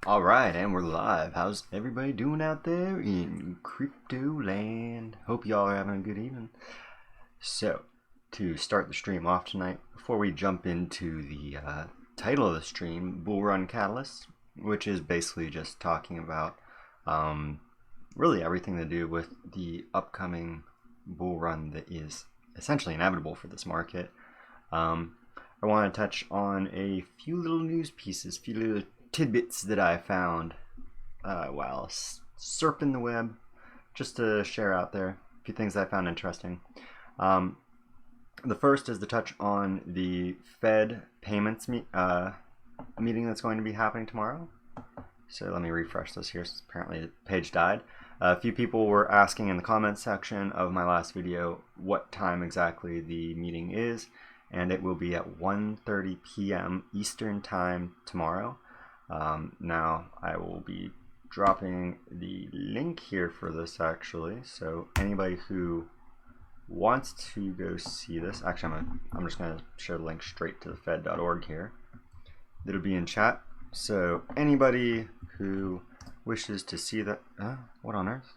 Alright, and we're live. How's everybody doing out there in crypto land? Hope y'all are having a good evening. So, to start the stream off tonight, before we jump into the title of the stream, Bull Run Catalyst, which is basically just talking about really everything to do with the upcoming bull run that is essentially inevitable for this market. I want to touch on a few little news pieces, few little tidbits that I found while surfing the web, just to share out there. A few things I found interesting. The first is to touch on the Fed payments meeting that's going to be happening tomorrow. So let me refresh this here, since apparently the page died. A few people were asking in the comments section of my last video what time exactly the meeting is, and it will be at 1:30 p.m. Eastern Time tomorrow. Now I will be dropping the link here for this actually, so anybody who wants to go see this, actually I'm just going to share the link straight to the fed.org here. It'll be in chat, so anybody who wishes to see that, what on earth?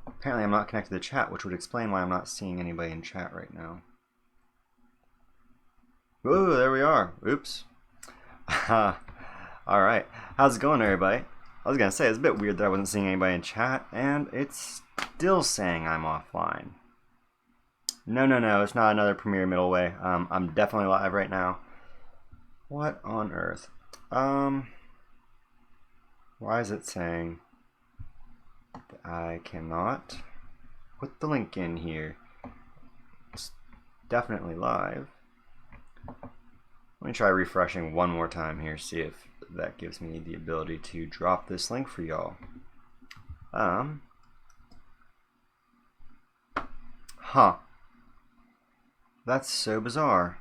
Apparently I'm not connected to the chat, which would explain why I'm not seeing anybody in chat right now. Whoa, there we are. Oops. Alright, how's it going everybody? I was gonna say, it's a bit weird that I wasn't seeing anybody in chat, and it's still saying I'm offline. No, it's not another Premiere Middle Way. I'm definitely live right now. What on earth? Why is it saying that I cannot put the link in here? It's definitely live. Let me try refreshing one more time here, see if that gives me the ability to drop this link for y'all. That's so bizarre.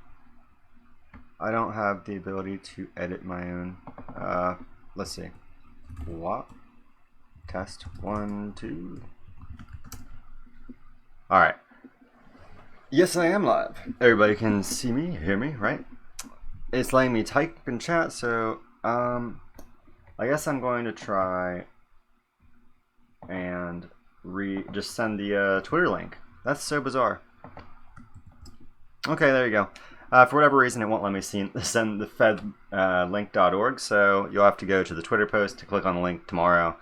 I don't have the ability to edit my own. Let's see. What? Test 1, 2. Alright. Yes, I am live. Everybody can see me, hear me, right? It's letting me type in chat, so I guess I'm going to try and just send the Twitter link. That's so bizarre. Okay, there you go. For whatever reason, it won't let me send the Fed link.org, so you'll have to go to the Twitter post to click on the link tomorrow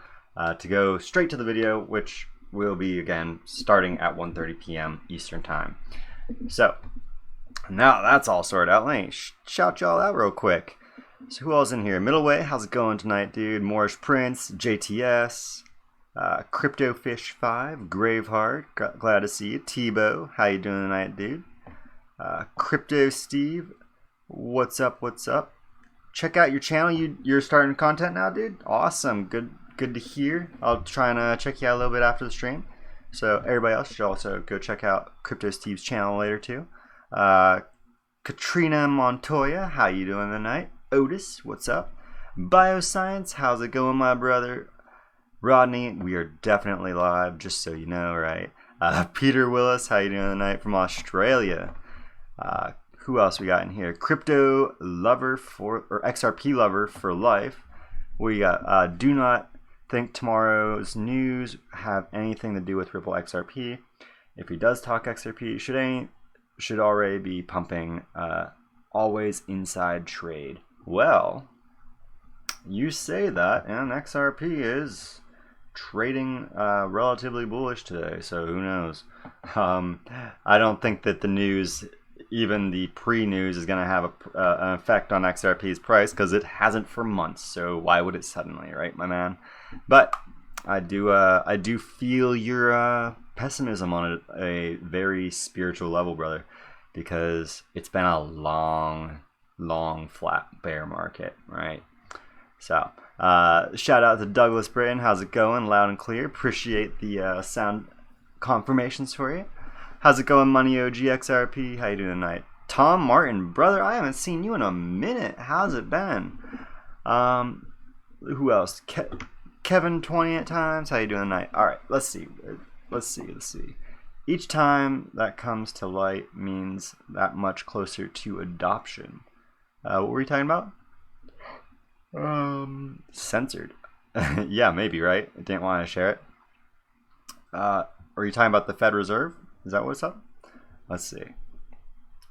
to go straight to the video, which will be again starting at 1:30 p.m. Eastern Time. So now that's all sorted out, let me shout y'all out real quick. So who all's in here? Middleway, how's it going tonight, dude? Moorish Prince, JTS, CryptoFish5, Graveheart, glad to see you. Tebow, how you doing tonight, dude? Crypto Steve, what's up? Check out your channel. You're starting content now, dude? Awesome, good to hear. I'll try and check you out a little bit after the stream. So everybody else should also go check out Crypto Steve's channel later too. Katrina Montoya, how you doing tonight? Otis, what's up? Bioscience, how's it going, my brother? Rodney, we are definitely live, just so you know, right? Peter Willis, how you doing tonight from Australia? Who else we got in here? Crypto Lover or XRP Lover for Life. We got do not think tomorrow's news have anything to do with Ripple XRP. If he does talk XRP, should already be pumping always inside trade. Well, you say that, and XRP is trading relatively bullish today, so who knows? I don't think that the news, even the pre-news, is going to have an effect on XRP's price, because it hasn't for months, so why would it suddenly, right, my man? But I do feel your pessimism on a very spiritual level, brother, because it's been a long flat bear market, right? So shout out to Douglas Britton, how's it going? Loud and clear. Appreciate the sound confirmations for you. How's it going, Money OG XRP? How you doing tonight? Tom Martin, brother, I haven't seen you in a minute. How's it been? Who else? Kevin 20 at times. How you doing tonight? All right, let's see. Each time that comes to light means that much closer to adoption. What were we talking about? Censored. Yeah, maybe, right? I didn't want to share it. Are you talking about the Fed Reserve? Is that what's up? Let's see.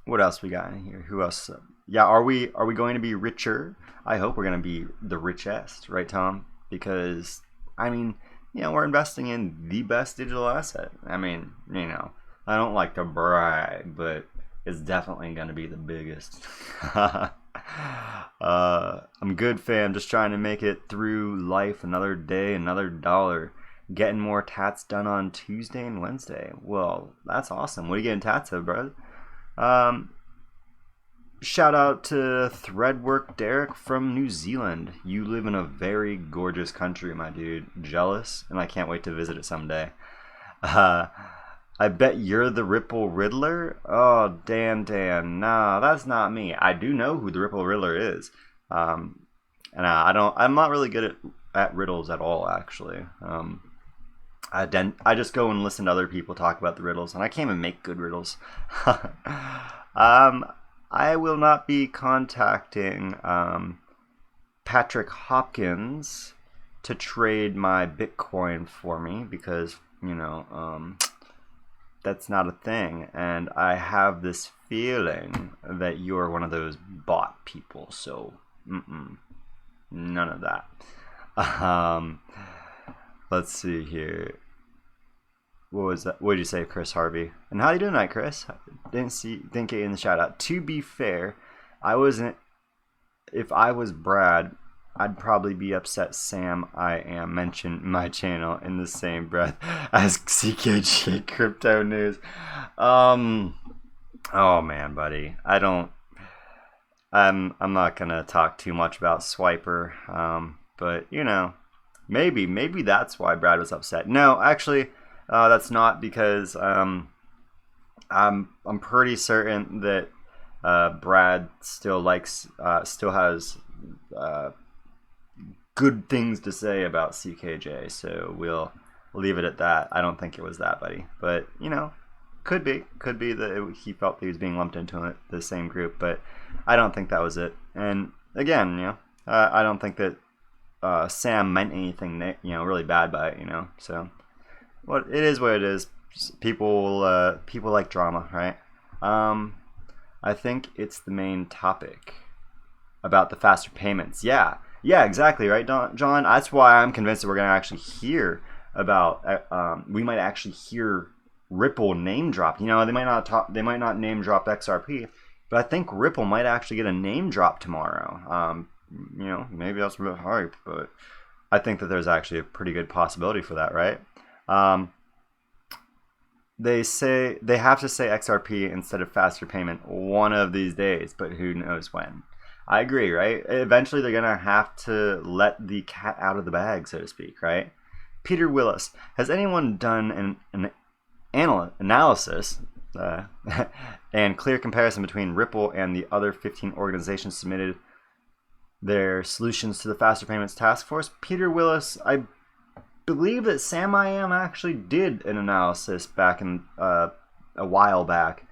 What else we got in here? Who else? Yeah, are we going to be richer? I hope we're going to be the richest, right, Tom? Because I mean, we're investing in the best digital asset. I mean, I don't like to brag, but it's definitely going to be the biggest. I'm good, fam. Just trying to make it through life. Another day, another dollar. Getting more tats done on Tuesday and Wednesday. Well, that's awesome. What are you getting tats of, bro? Shout out to Threadwork Derek from New Zealand. You live in a very gorgeous country, my dude. Jealous, and I can't wait to visit it someday. I bet you're the Ripple Riddler? Oh, damn. Nah, that's not me. I do know who the Ripple Riddler is. And I'm not really good at riddles at all, actually. I just go and listen to other people talk about the riddles, and I can't even make good riddles. I will not be contacting Patrick Hopkins to trade my Bitcoin for me because, that's not a thing. And I have this feeling that you're one of those bot people. So, none of that. Let's see here. What was that? What did you say, Chris Harvey? And how you doing tonight, Chris? Didn't get you in the shout out. To be fair, if I was Brad, I'd probably be upset Sam I am mentioned my channel in the same breath as CKG Crypto News. Oh man, buddy. I'm not gonna talk too much about Swiper. But maybe that's why Brad was upset. No, actually, that's not because I'm pretty certain that Brad still has good things to say about CKJ, so we'll leave it at that. I don't think it was that, buddy, but could be that he felt that he was being lumped into the same group, but I don't think that was it. And again, I don't think that Sam meant anything really bad by it, so it is what it is. People like drama, right? I think it's the main topic about the faster payments. Yeah, exactly, right, John? That's why I'm convinced that we're going to actually hear about, we might actually hear Ripple name drop. They might not name drop XRP, but I think Ripple might actually get a name drop tomorrow. Maybe that's a bit hype, but I think that there's actually a pretty good possibility for that, right? They have to say XRP instead of faster payment one of these days, but who knows when. I agree, right? Eventually they're gonna have to let the cat out of the bag, so to speak, right? Peter Willis, has anyone done an analysis and clear comparison between Ripple and the other 15 organizations submitted their solutions to the faster payments task force? Peter Willis, I believe that Sam I Am actually did an analysis back in a while back,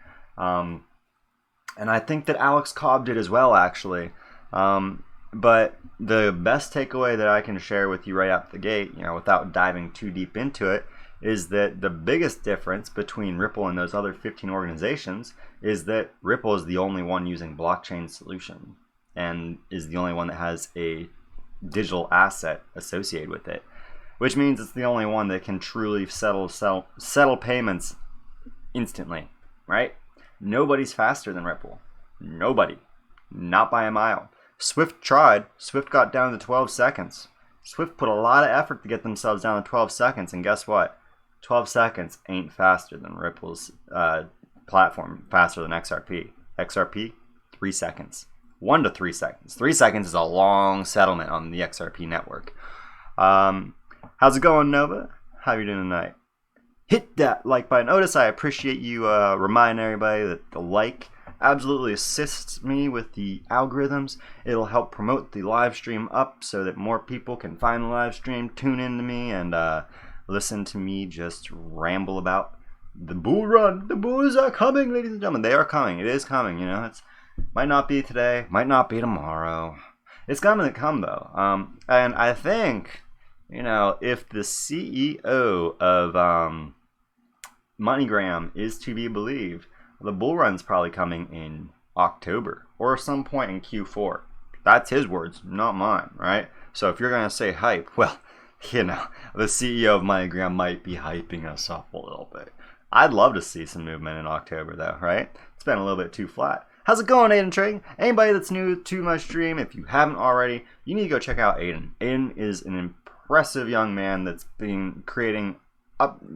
and I think that Alex Cobb did as well, actually. But the best takeaway that I can share with you right out the gate, without diving too deep into it, is that the biggest difference between Ripple and those other 15 organizations is that Ripple is the only one using blockchain solution and is the only one that has a digital asset associated with it, which means it's the only one that can truly settle payments instantly, right? Nobody's faster than Ripple. Nobody. Not by a mile. Swift tried. Swift got down to 12 seconds. Swift put a lot of effort to get themselves down to 12 seconds, and guess what? 12 seconds ain't faster than Ripple's platform, faster than XRP. XRP, 3 seconds. 1 to 3 seconds. 3 seconds is a long settlement on the XRP network. How's it going, Nova? How are you doing tonight? Hit that like button. Otis, I appreciate you reminding everybody that the like absolutely assists me with the algorithms. It'll help promote the live stream up so that more people can find the live stream, tune into me, and listen to me just ramble about the bull run. The bulls are coming, ladies and gentlemen. They are coming. It is coming. It might not be today, might not be tomorrow. It's going to come though. And I think, you know, if the CEO of MoneyGram is to be believed, the bull run's probably coming in October or some point in Q4. That's his words, not mine, right? So if you're going to say hype, well, you know, the CEO of MoneyGram might be hyping us up a little bit. I'd love to see some movement in October though, right? It's been a little bit too flat. How's it going, Aiden Trading? Anybody that's new to my stream, if you haven't already, you need to go check out Aiden. Aiden is an impressive young man that's been creating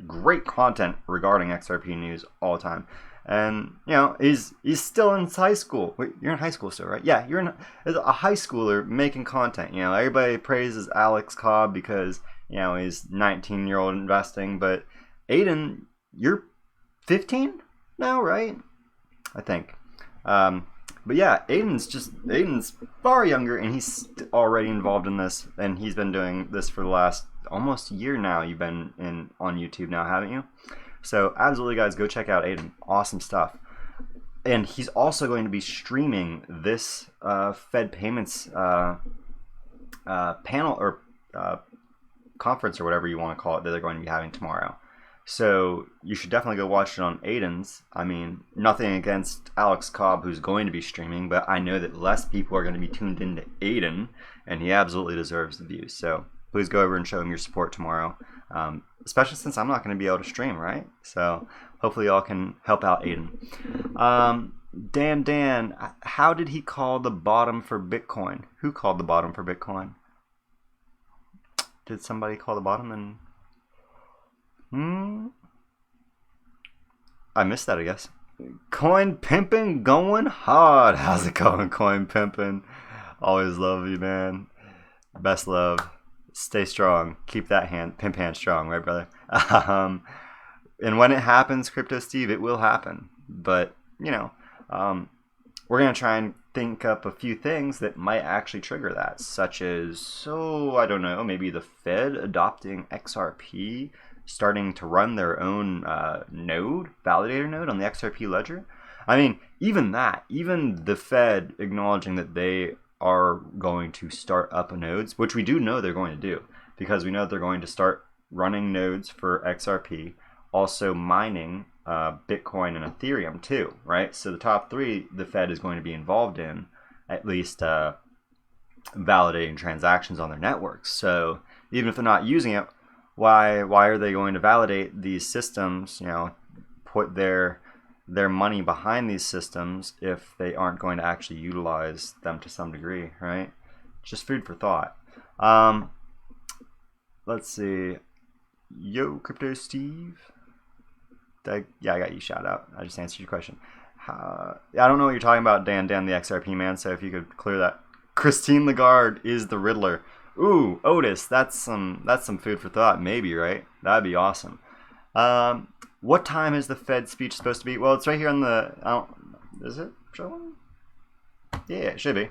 great content regarding XRP news all the time. And, you know, he's still in high school. Wait, you're in high school still, right? Yeah, you're a high schooler making content. You know, everybody praises Alex Cobb because, you know, he's 19-year-old investing. But Aiden, you're 15 now, right? I think. But yeah, Aiden's far younger, and he's already involved in this, and he's been doing this for the last almost year now. You've been on YouTube now, haven't you? So absolutely, guys, go check out Aiden. Awesome stuff. And he's also going to be streaming this Fed payments panel or conference or whatever you want to call it that they're going to be having tomorrow. So you should definitely go watch it on Aiden's. I mean, nothing against Alex Cobb, who's going to be streaming, but I know that less people are going to be tuned into Aiden, and he absolutely deserves the views. So please go over and show him your support tomorrow, especially since I'm not going to be able to stream, right? So hopefully y'all can help out Aiden. Dan, how did he call the bottom for Bitcoin? Who called the bottom for Bitcoin? Did somebody call the bottom and... I missed that, I guess. Coin pimping going hard. How's it going, coin pimping? Always love you, man. Best love. Stay strong. Keep that pimp hand strong, right, brother? And when it happens, Crypto Steve, it will happen. But, you know, we're going to try and think up a few things that might actually trigger that, such as, I don't know, maybe the Fed adopting XRP, starting to run their own validator node on the XRP ledger. I mean, even the Fed acknowledging that they are going to start up nodes, which we do know they're going to do, because we know they're going to start running nodes for XRP, also mining Bitcoin and Ethereum too, right? So the top three the Fed is going to be involved in, at least validating transactions on their networks. So even if they're not using it, why are they going to validate these systems, you know, put their money behind these systems if they aren't going to actually utilize them to some degree, right? Just food for thought. Let's see. Yo, Crypto Steve. Yeah, I got you shout out. I just answered your question. I don't know what you're talking about, Dan, the XRP man, so if you could clear that. Christine Lagarde is the Riddler. Ooh, Otis, that's some food for thought, maybe, right? That'd be awesome. What time is the Fed speech supposed to be? Well, it's right here on the... is it showing? Yeah, it should be.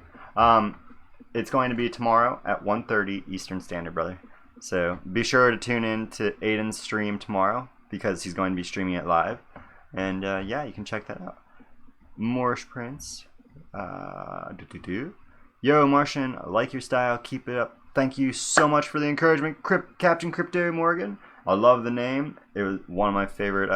It's going to be tomorrow at 1:30 Eastern Standard, brother. So be sure to tune in to Aiden's stream tomorrow, because he's going to be streaming it live. And yeah, you can check that out. Moorish Prince. Yo, Martian, I like your style. Keep it up. Thank you so much for the encouragement, Captain Crypto Morgan. I love the name. It was one of my favorite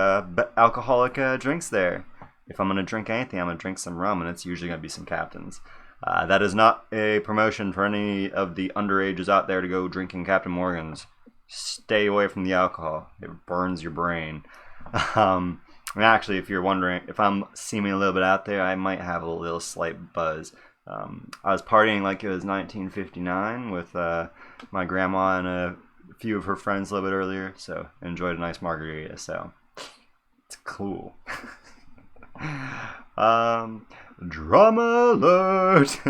alcoholic drinks there. If I'm going to drink anything, I'm going to drink some rum, and it's usually going to be some Captains. That is not a promotion for any of the underages out there to go drinking Captain Morgans. Stay away from the alcohol. It burns your brain. Actually, if you're wondering, if I'm seeming a little bit out there, I might have a little slight buzz. I was partying like it was 1959 with my grandma and a few of her friends a little bit earlier, so enjoyed a nice margarita, so it's cool. Drama alert.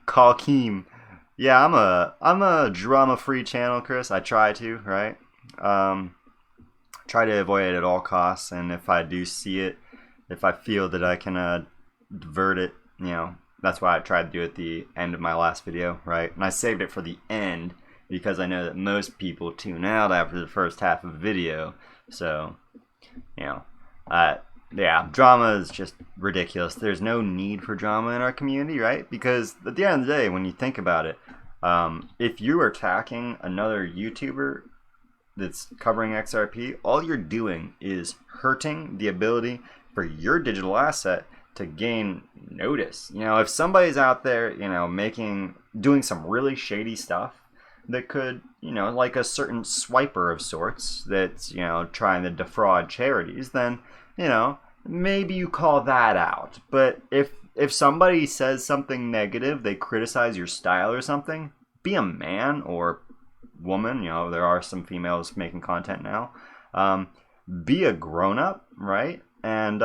Call Keem. Yeah, I'm a drama-free channel, Chris. I try to, right? Try to avoid it at all costs, and if I do see it, if I feel that I can divert it, you know, that's why I tried to do it at the end of my last video, right? And I saved it for the end because I know that most people tune out after the first half of the video. So, you know, Yeah, drama is just ridiculous. There's no need for drama in our community, right? Because at the end of the day, when you think about it, if you are attacking another YouTuber that's covering XRP, all you're doing is hurting the ability for your digital asset to gain notice. You know, if somebody's out there, you know, doing some really shady stuff that could, you know, like a certain swiper of sorts that's, you know, trying to defraud charities, then, you know, maybe you call that out. But if somebody says something negative, they criticize your style or something, be a man or woman, you know, there are some females making content now. Be a grown-up, right? And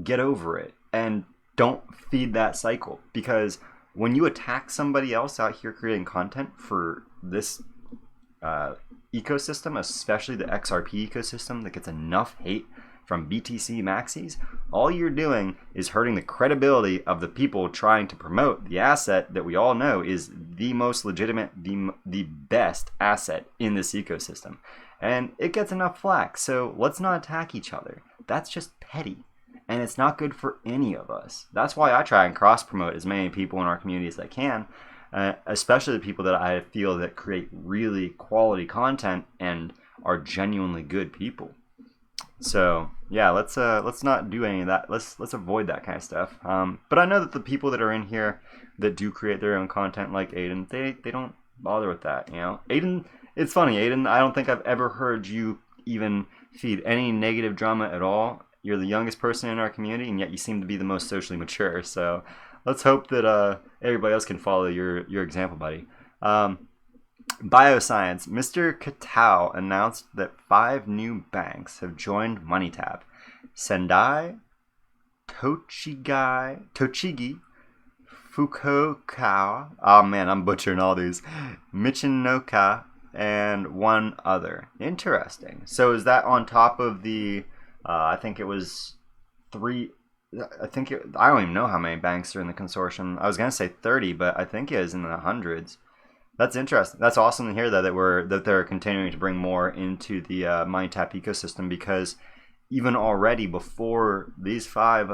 get over it. And don't feed that cycle. Because when you attack somebody else out here creating content for this ecosystem, especially the XRP ecosystem that gets enough hate from BTC maxis, all you're doing is hurting the credibility of the people trying to promote the asset that we all know is the most legitimate, the best asset in this ecosystem. And it gets enough flack, so let's not attack each other. That's just petty. And it's not good for any of us. That's why I try and cross-promote as many people in our community as I can, especially the people that I feel that create really quality content and are genuinely good people. So yeah, let's not do any of that. Let's avoid that kind of stuff. But I know that the people that are in here that do create their own content, like Aiden, they don't bother with that. You know, Aiden. It's funny, Aiden. I don't think I've ever heard you even feed any negative drama at all. You're the youngest person in our community, and yet you seem to be the most socially mature. So let's hope that everybody else can follow your example, buddy. Bioscience. Mr. Katao announced that 5 new banks have joined MoneyTap. Sendai, Tochigi, Fukuoka, oh man, I'm butchering all these, Michinoka, and one other. Interesting. So is that on top of the, I think it was 3, I don't even know how many banks are in the consortium. I was going to say 30, but I think it is in the hundreds. That's interesting. That's awesome to hear that they're continuing to bring more into the MoneyTap ecosystem, because even already before these 5,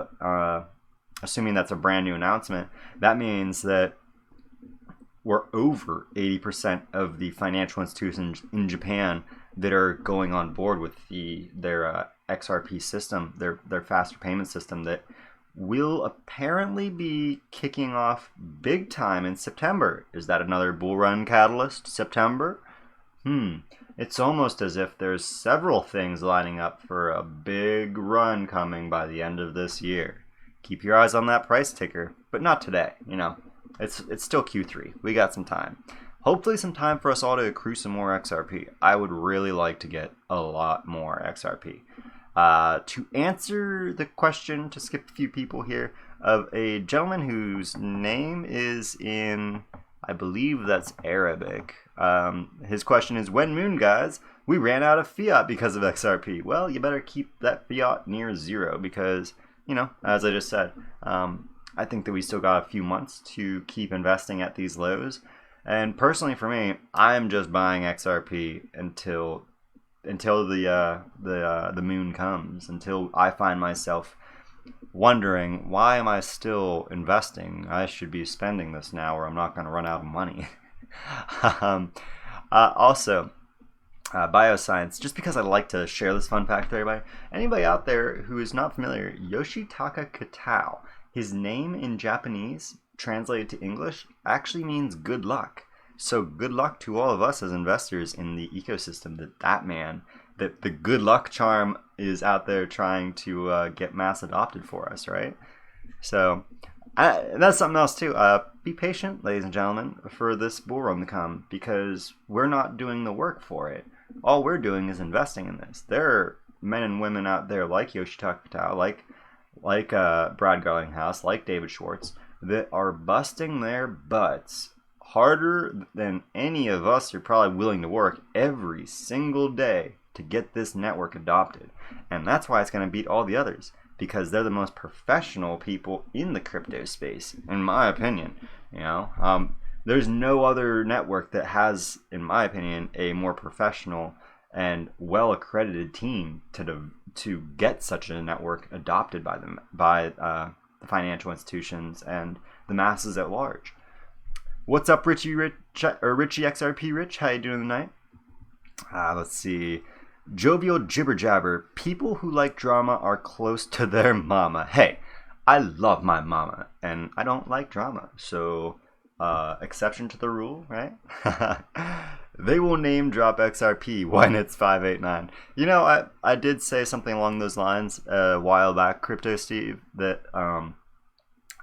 assuming that's a brand new announcement, that means that we're over 80% of the financial institutions in Japan that are going on board with their XRP system, their faster payment system that will apparently be kicking off big time in September. Is that another bull run catalyst? September? It's almost as if there's several things lining up for a big run coming by the end of this year. Keep your eyes on that price ticker, but not today, you know. It's still Q3. We got some time. Hopefully some time for us all to accrue some more XRP. I would really like to get a lot more XRP. To answer the question, to skip a few people here, of a gentleman whose name is in, I believe that's Arabic. His question is, when moon guys, we ran out of fiat because of XRP. Well, you better keep that fiat near 0 because, you know, as I just said, I think that we still got a few months to keep investing at these lows. And personally for me, I'm just buying XRP until the moon comes, until I find myself wondering, why am I still investing? I should be spending this now or I'm not going to run out of money. Also, bioscience, just because I like to share this fun fact with everybody. Anybody out there who is not familiar, Yoshitaka Katao, his name in Japanese, translated to English, actually means good luck. So good luck to all of us as investors in the ecosystem that the good luck charm is out there trying to get mass adopted for us, right? So that's something else too. Be patient, ladies and gentlemen, for this bull run to come, because we're not doing the work for it. All we're doing is investing in this. There are men and women out there like Yoshitaka Katao, like Brad Garlinghouse, like David Schwartz, that are busting their butts harder than any of us are probably willing to work every single day to get this network adopted. And that's why it's going to beat all the others, because they're the most professional people in the crypto space, in my opinion. You know, there's no other network that has, in my opinion, a more professional and well-accredited team to get such a network adopted by them, by the financial institutions and the masses at large. What's up, Richie XRP Rich? How you doing tonight? Let's see. Jovial Jibber Jabber. People who like drama are close to their mama. Hey, I love my mama, and I don't like drama, so exception to the rule, right? They will name drop XRP when it's 589. You know, I did say something along those lines a while back, Crypto Steve, that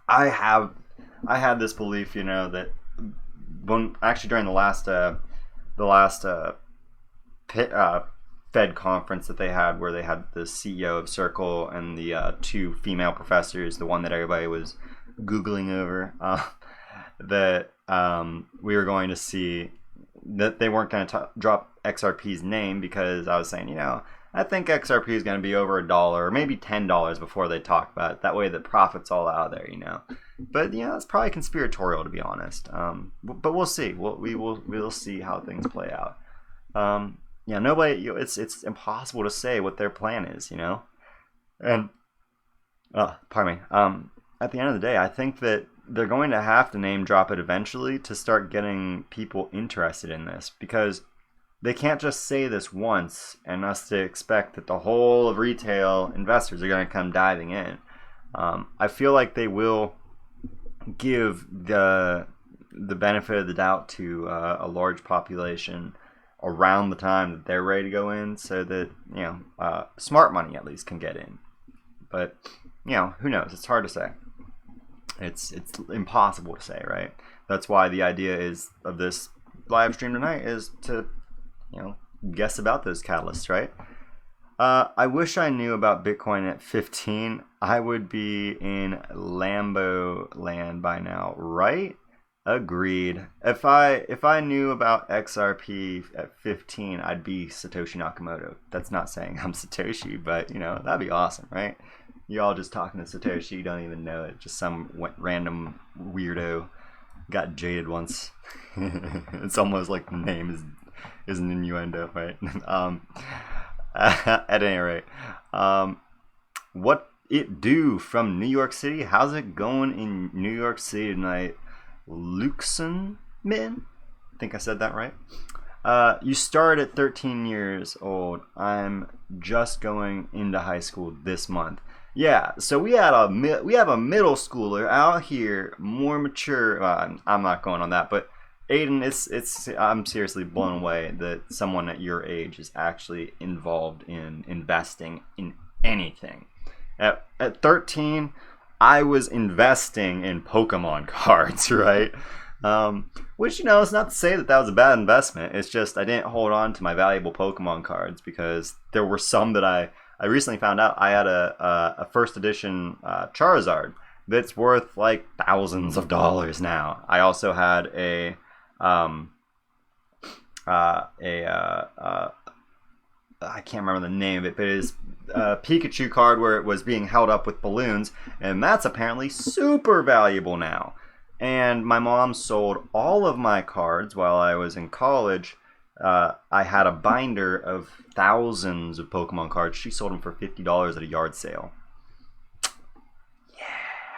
I had this belief, you know, that when actually during the last Fed conference that they had, where they had the CEO of Circle and the two female professors, the one that everybody was Googling over, that we were going to see that they weren't going to drop XRP's name, because I was saying, you know, I think XRP is going to be over $1 or maybe $10 before they talk about it. That way the profit's all out there, you know. But, you know, it's probably conspiratorial, to be honest. But we'll see. We'll see how things play out. Yeah, nobody. You know, it's impossible to say what their plan is, you know. And pardon me. At the end of the day, I think that they're going to have to name drop it eventually to start getting people interested in this, because they can't just say this once and us to expect that the whole of retail investors are going to come diving in. I feel like they will give the benefit of the doubt to a large population around the time that they're ready to go in, so that, you know, smart money at least can get in. But, you know, who knows? It's hard to say. It's impossible to say, right? That's why the idea is of this live stream tonight is to, you know, guess about those catalysts, right? I wish I knew about Bitcoin at 15. I would be in Lambo land by now, right? Agreed. If I knew about XRP at 15, I'd be Satoshi Nakamoto. That's not saying I'm Satoshi, but, you know, that'd be awesome, right? You're all just talking to Satoshi, you don't even know it. Just some random weirdo got jaded once. It's almost like the name is an innuendo, right? At any rate, what it do from New York City? How's it going in New York City tonight? Luxon Min? I think I said that right. You start at 13 years old. I'm just going into high school this month. Yeah, so we have a middle schooler out here, more mature. I'm not going on that, but Aiden, I'm seriously blown away that someone at your age is actually involved in investing in anything. At 13, I was investing in Pokemon cards, right? Which, you know, it's not to say that was a bad investment. It's just I didn't hold on to my valuable Pokemon cards, because there were some that I recently found out I had a first edition Charizard that's worth like thousands of dollars now. I also had a I can't remember the name of it, but it is a Pikachu card where it was being held up with balloons, and that's apparently super valuable now. And my mom sold all of my cards while I was in college. I had a binder of thousands of Pokemon cards. She sold them for $50 at a yard sale. Yeah,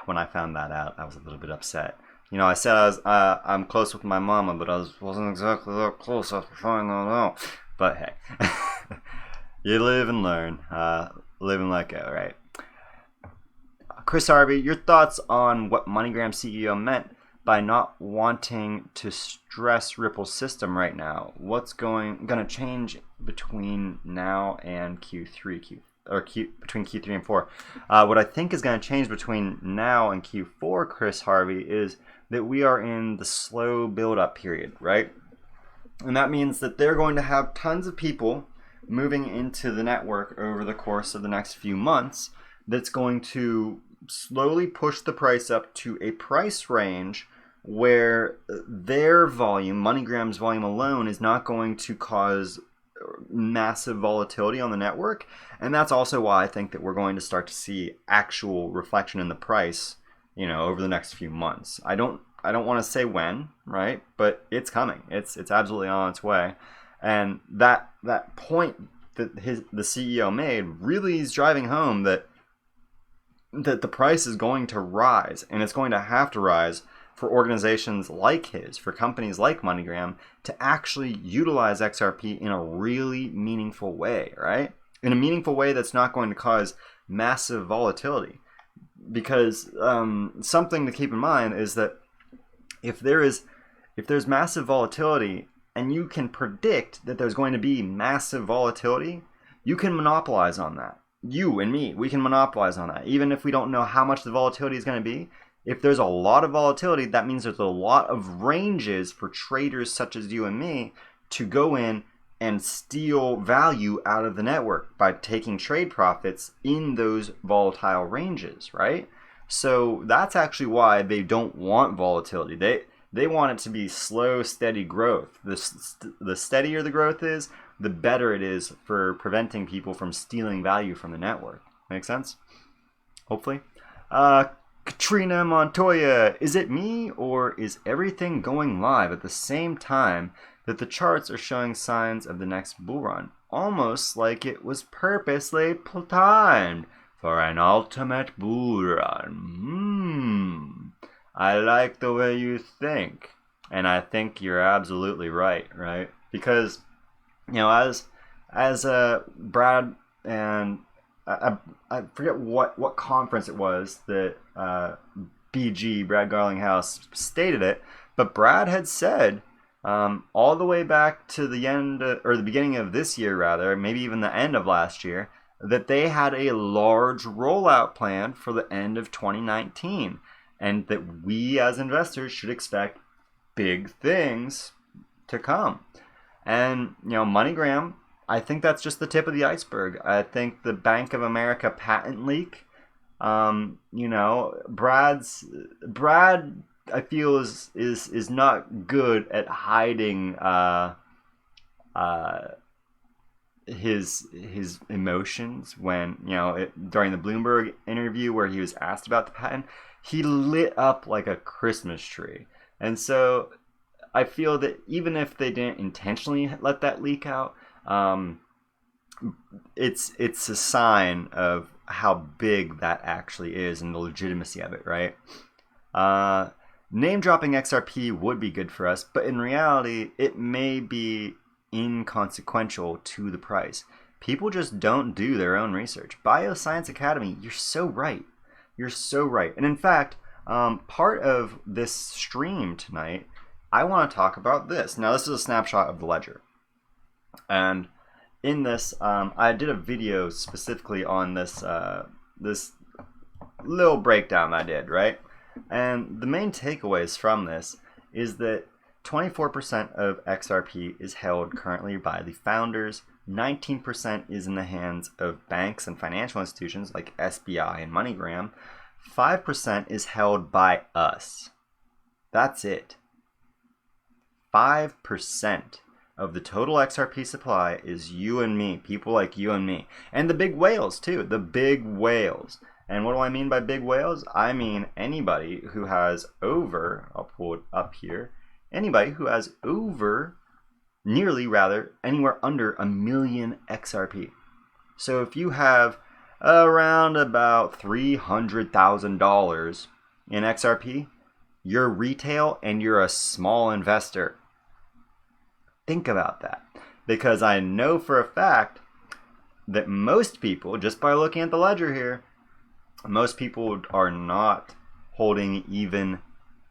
when I found that out, I was a little bit upset. You know, I said I'm close with my mama, but I wasn't exactly that close after finding that out. But hey, you live and learn. Live and let go, right? Chris Harvey, your thoughts on what MoneyGram CEO meant by not wanting to stress Ripple's system right now? What's going to change between now and between Q3 and 4? What I think is going to change between now and Q4, Chris Harvey, is that we are in the slow build-up period, right? And that means that they're going to have tons of people moving into the network over the course of the next few months. That's going to slowly push the price up to a price range where their volume, MoneyGram's volume alone, is not going to cause massive volatility on the network. And that's also why I think that we're going to start to see actual reflection in the price, you know, over the next few months. I don't want to say when, right? But it's coming. It's absolutely on its way. And that point that the CEO made really is driving home that the price is going to rise, and it's going to have to rise for organizations like his, for companies like MoneyGram, to actually utilize XRP in a really meaningful way, right? In a meaningful way that's not going to cause massive volatility. Because something to keep in mind is that if there's massive volatility, and you can predict that there's going to be massive volatility, you can monopolize on that. You and me, we can monopolize on that. Even if we don't know how much the volatility is going to be, if there's a lot of volatility, that means there's a lot of ranges for traders such as you and me to go in and steal value out of the network by taking trade profits in those volatile ranges, right? So that's actually why they don't want volatility. They want it to be slow, steady growth. The steadier the growth is, the better it is for preventing people from stealing value from the network. Make sense? Hopefully. Katrina Montoya, is it me, or is everything going live at the same time that the charts are showing signs of the next bull run? Almost like it was purposely timed for an ultimate bull run. I like the way you think, and I think you're absolutely right? Because, as Brad and I forget what conference it was that BG, Brad Garlinghouse, stated it, but Brad had said all the way back to the end, or the beginning of this year rather, maybe even the end of last year, that they had a large rollout plan for the end of 2019, and that we as investors should expect big things to come. And, MoneyGram, I think that's just the tip of the iceberg. I think the Bank of America patent leak, Brad, I feel is not good at hiding his emotions when, during the Bloomberg interview where he was asked about the patent, he lit up like a Christmas tree. And so I feel that even if they didn't intentionally let that leak out, it's a sign of how big that actually is and the legitimacy of it, right? Name dropping XRP would be good for us, but in reality, it may be inconsequential to the price. People just don't do their own research. Bioscience Academy, you're so right. You're so right. And in fact, part of this stream tonight, I want to talk about this. Now, this is a snapshot of the ledger. And in this, I did a video specifically on this this little breakdown I did, right? And the main takeaways from this is that 24% of XRP is held currently by the founders, 19% is in the hands of banks and financial institutions like SBI and MoneyGram, 5% is held by us. That's it. 5% of the total XRP supply is you and me, people like you and me. And the big whales too, the big whales. And what do I mean by big whales? I mean anybody who has over, I'll pull it up here, anybody who has over, anywhere under 1 million XRP. So if you have around about $300,000 in XRP, you're retail and you're a small investor. Think about that, because I know for a fact that most people, just by looking at the ledger here, most people are not holding even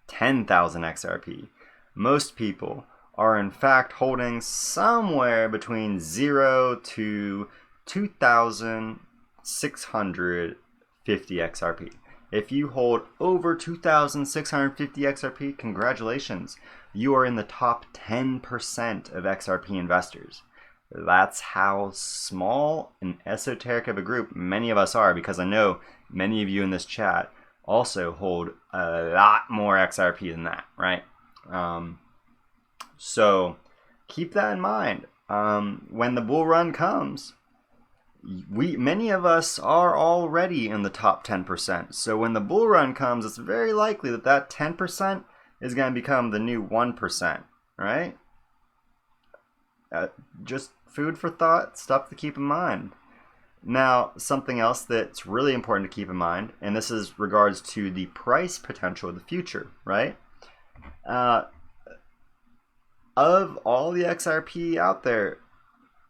10,000 XRP. Most people are in fact holding somewhere between 0 to 2,650 XRP. If you hold over 2,650 XRP, congratulations. You are in the top 10% of XRP investors. That's how small and esoteric of a group many of us are, because I know many of you in this chat also hold a lot more XRP than that, right? So keep that in mind. When the bull run comes, many of us are already in the top 10%. So when the bull run comes, it's very likely that that 10% is going to become the new 1%, right? just food for thought, stuff to keep in mind. Now, something else that's really important to keep in mind, and this is regards to the price potential of the future, right? Of all the XRP out there,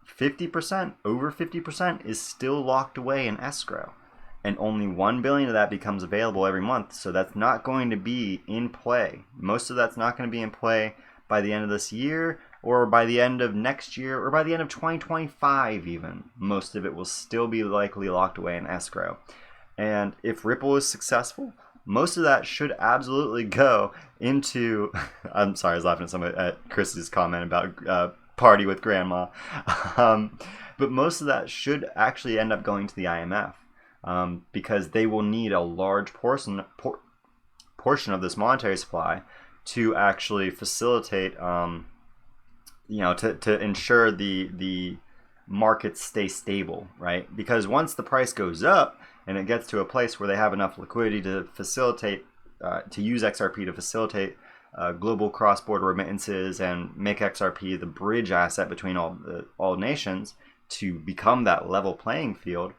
50%, over 50% is still locked away in escrow. And only 1 billion of that becomes available every month. So that's not going to be in play. Most of that's not going to be in play by the end of this year, or by the end of next year, or by the end of 2025 even. Most of it will still be likely locked away in escrow. And if Ripple is successful, most of that should absolutely go into... I'm sorry, I was laughing at Chris's comment about party with grandma. But most of that should actually end up going to the IMF. Because they will need a large portion of this monetary supply to actually facilitate, to ensure the markets stay stable, right? Because once the price goes up and it gets to a place where they have enough liquidity to facilitate, to use XRP to facilitate global cross-border remittances and make XRP the bridge asset between all nations to become that level playing field.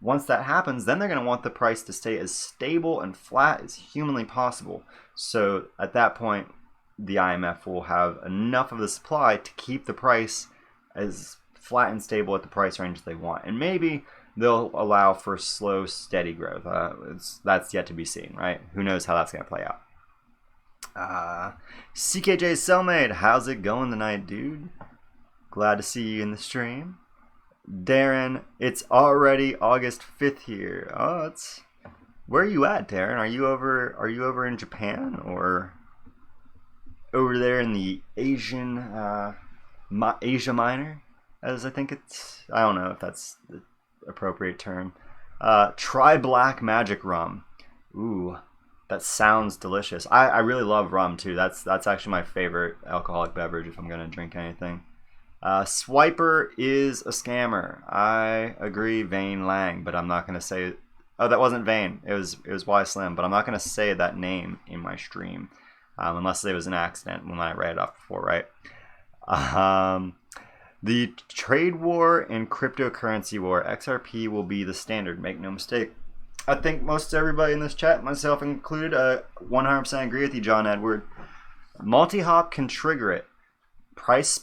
Once that happens, then they're going to want the price to stay as stable and flat as humanly possible. So at that point, the IMF will have enough of the supply to keep the price as flat and stable at the price range they want. And maybe they'll allow for slow, steady growth. That's yet to be seen, right? Who knows how that's going to play out. CKJ Cellmate, how's it going tonight, dude? Glad to see you in the stream. Darren, it's already August 5th here. Oh, where are you at, Darren? Are you over in Japan, or over there in the Asia Minor, as I think I don't know if that's the appropriate term. Try Black Magic Rum. Ooh, that sounds delicious. I really love rum too. That's actually my favorite alcoholic beverage if I'm gonna drink anything. Swiper is a scammer. I agree, Vane Lang, but I'm not going to say... Oh, that wasn't Vane. It was Y Slim, but I'm not going to say that name in my stream. Unless it was an accident when I read it off before, right? The trade war and cryptocurrency war, XRP will be the standard, make no mistake. I think most everybody in this chat, myself included, 100% agree with you, John Edward. Multi-hop can trigger it. Price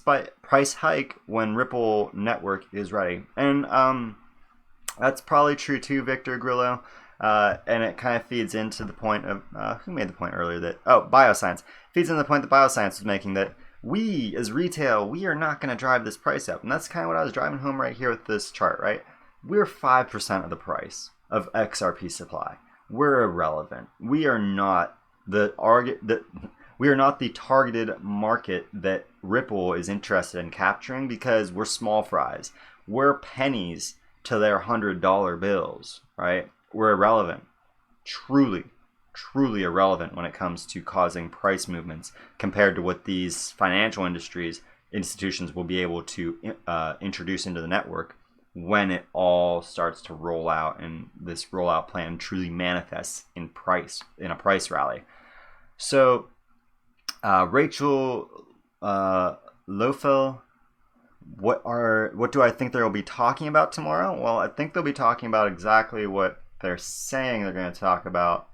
hike when Ripple network is ready, and that's probably true too, Victor Grillo. And it kind of feeds into the point of who made the point earlier that bioscience feeds into the point that bioscience was making, that we as retail, we are not going to drive this price up, and that's kind of what I was driving home right here with this chart. Right, we're 5% of the price of XRP supply. We're irrelevant. We are not we are not the targeted market that Ripple is interested in capturing, because we're small fries. We're pennies to their $100 bills, right? We're irrelevant. Truly irrelevant when it comes to causing price movements compared to what these financial institutions will be able to introduce into the network when it all starts to roll out and this rollout plan truly manifests in a price rally. So Rachel Lofel, what do I think they'll be talking about tomorrow? Well, I think they'll be talking about exactly what they're saying they're going to talk about,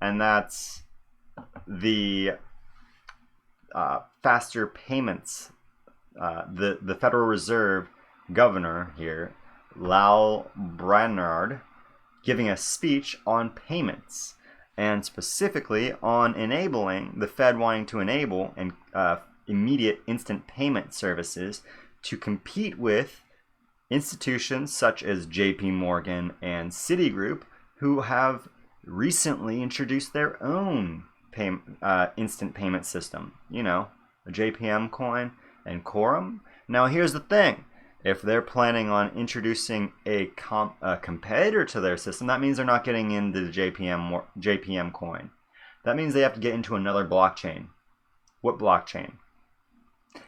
and that's the faster payments. The Federal Reserve governor here, Lal Brainard, giving a speech on payments, and specifically on enabling the Fed wanting to enable and immediate instant payment services to compete with institutions such as JP Morgan and Citigroup, who have recently introduced their own instant payment system. A JPM coin and Quorum. Now here's the thing. If they're planning on introducing a competitor to their system, that means they're not getting into the JPM coin. That means they have to get into another blockchain. What blockchain?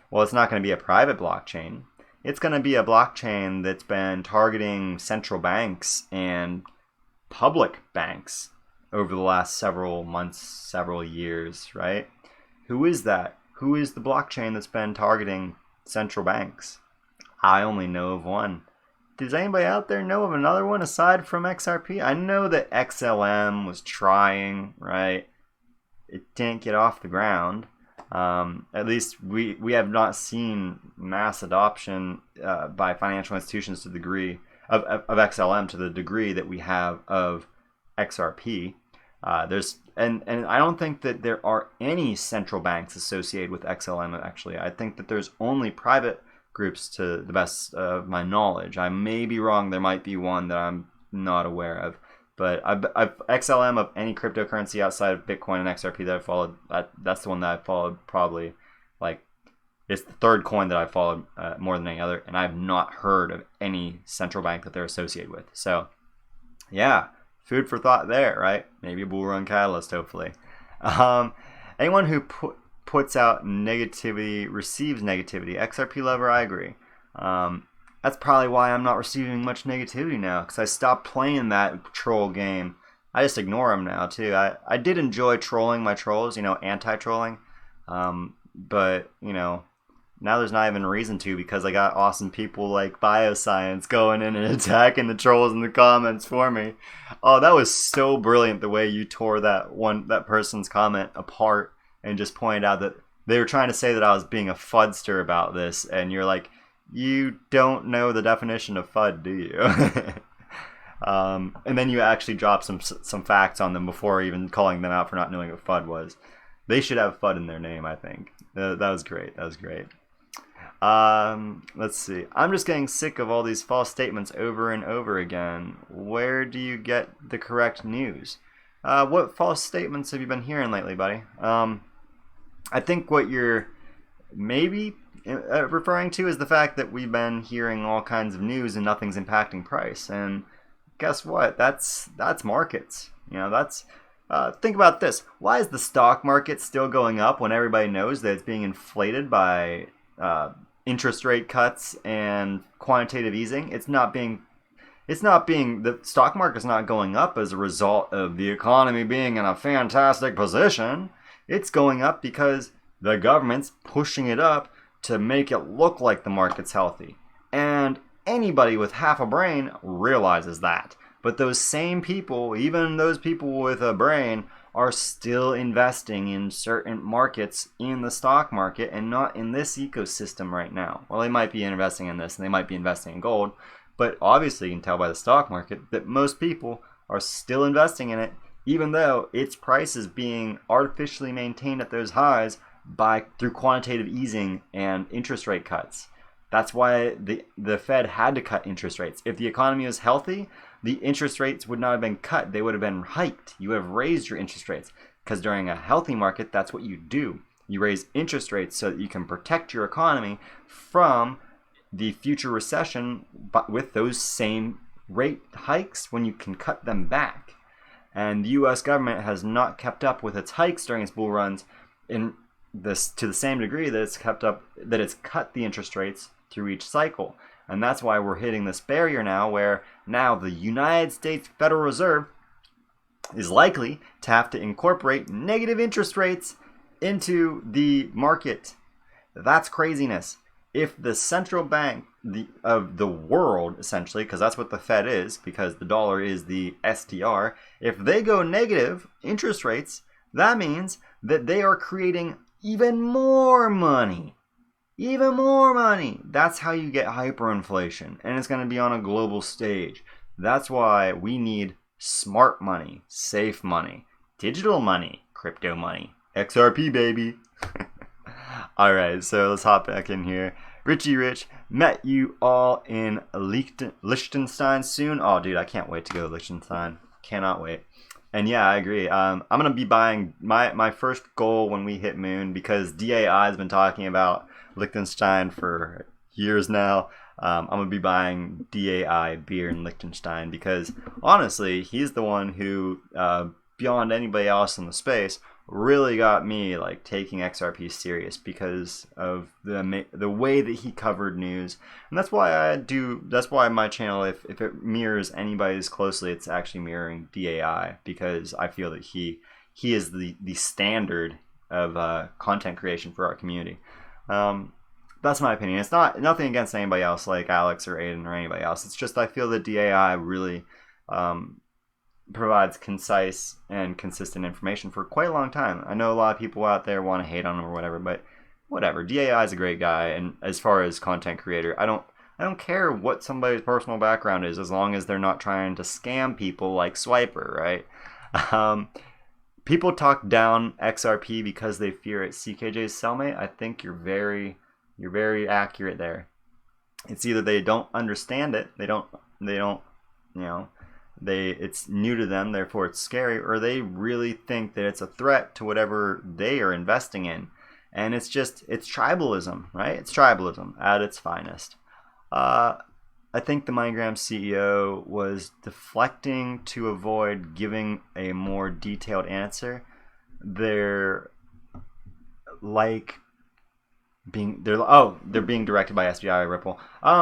Well, it's not going to be a private blockchain. It's going to be a blockchain that's been targeting central banks and public banks over the last several months, several years, right? Who is that? Who is the blockchain that's been targeting central banks. I only know of one. Does anybody out there know of another one aside from XRP? I know that XLM was trying, right? It didn't get off the ground. At least we have not seen mass adoption by financial institutions to the degree of XLM to the degree that we have of XRP. And I don't think that there are any central banks associated with XLM. Actually, I think that there's only private groups to the best of my knowledge. I may be wrong. There might be one that I'm not aware of. But I've XLM of any cryptocurrency outside of Bitcoin and XRP that I followed. That's the one that I followed probably, like, it's the third coin that I followed more than any other, and I've not heard of any central bank that they're associated with. So, yeah, food for thought there, right? Maybe a bull run catalyst, hopefully. Anyone who puts out negativity receives negativity. XRP lover, I agree. That's probably why I'm not receiving much negativity now, because I stopped playing that troll game. I just ignore them now, too. I did enjoy trolling my trolls, anti-trolling. But, now there's not even a reason to, because I got awesome people like Bioscience going in and attacking the trolls in the comments for me. Oh, that was so brilliant, the way you tore that person's comment apart and just pointed out that they were trying to say that I was being a fudster about this, and you're like, you don't know the definition of FUD, do you? And then you actually drop some facts on them before even calling them out for not knowing what FUD was. They should have FUD in their name, I think. That was great. That was great. Let's see. I'm just getting sick of all these false statements over and over again. Where do you get the correct news? What false statements have you been hearing lately, buddy? I think what you're maybe referring to is the fact that we've been hearing all kinds of news and nothing's impacting price. And guess what? That's markets. Think about this. Why is the stock market still going up when everybody knows that it's being inflated by interest rate cuts and quantitative easing? The stock market's not going up as a result of the economy being in a fantastic position. It's going up because the government's pushing it up to make it look like the market's healthy. And anybody with half a brain realizes that. But those same people, even those people with a brain, are still investing in certain markets in the stock market and not in this ecosystem right now. Well, they might be investing in this and they might be investing in gold, but obviously you can tell by the stock market that most people are still investing in it, even though its price is being artificially maintained at those highs through quantitative easing and interest rate cuts. That's why the Fed had to cut interest rates. If the economy was healthy, the interest rates would not have been cut. They would have been hiked. You would have raised your interest rates, because during a healthy market, that's what you do. You raise interest rates so that you can protect your economy from the future recession, but with those same rate hikes when you can cut them back. And the U.S. government has not kept up with its hikes during its bull runs to the same degree that it's cut the interest rates through each cycle. And that's why we're hitting this barrier now, where now the United States Federal Reserve is likely to have to incorporate negative interest rates into the market. That's craziness. If the central bank of the world, essentially, because that's what the Fed is, because the dollar is the SDR, if they go negative interest rates, that means that they are creating even more money. Even more money. That's how you get hyperinflation. And it's going to be on a global stage. That's why we need smart money, safe money, digital money, crypto money, XRP, baby. Alright, so let's hop back in here. Richie Rich, met you all in Liechtenstein soon. Oh, dude, I can't wait to go to Liechtenstein. Cannot wait. And yeah, I agree. I'm going to be buying my first goal when we hit Moon, because DAI has been talking about Liechtenstein for years now. I'm going to be buying DAI beer in Liechtenstein, because honestly, he's the one who, beyond anybody else in the space, really got me like taking XRP serious, because of the way that he covered news. And that's why my channel, if it mirrors anybody's closely, it's actually mirroring DAI, because I feel that he is the standard of content creation for our community. But That's my opinion. It's not nothing against anybody else like Alex or Aiden or anybody else. It's just I feel that DAI really provides concise and consistent information for quite a long time. I know a lot of people out there want to hate on him or whatever, but whatever. DAI is a great guy, and as far as content creator, I don't care what somebody's personal background is as long as they're not trying to scam people like Swiper, right? People talk down XRP because they fear it's CKJ's cellmate. I think you're very accurate there. It's either they don't understand it, they don't, it's new to them, therefore it's scary, or they really think that it's a threat to whatever they are investing in. And it's tribalism, right? It's tribalism at its finest. I think the MoneyGram CEO was deflecting to avoid giving a more detailed answer. They're being directed by SBI or Ripple.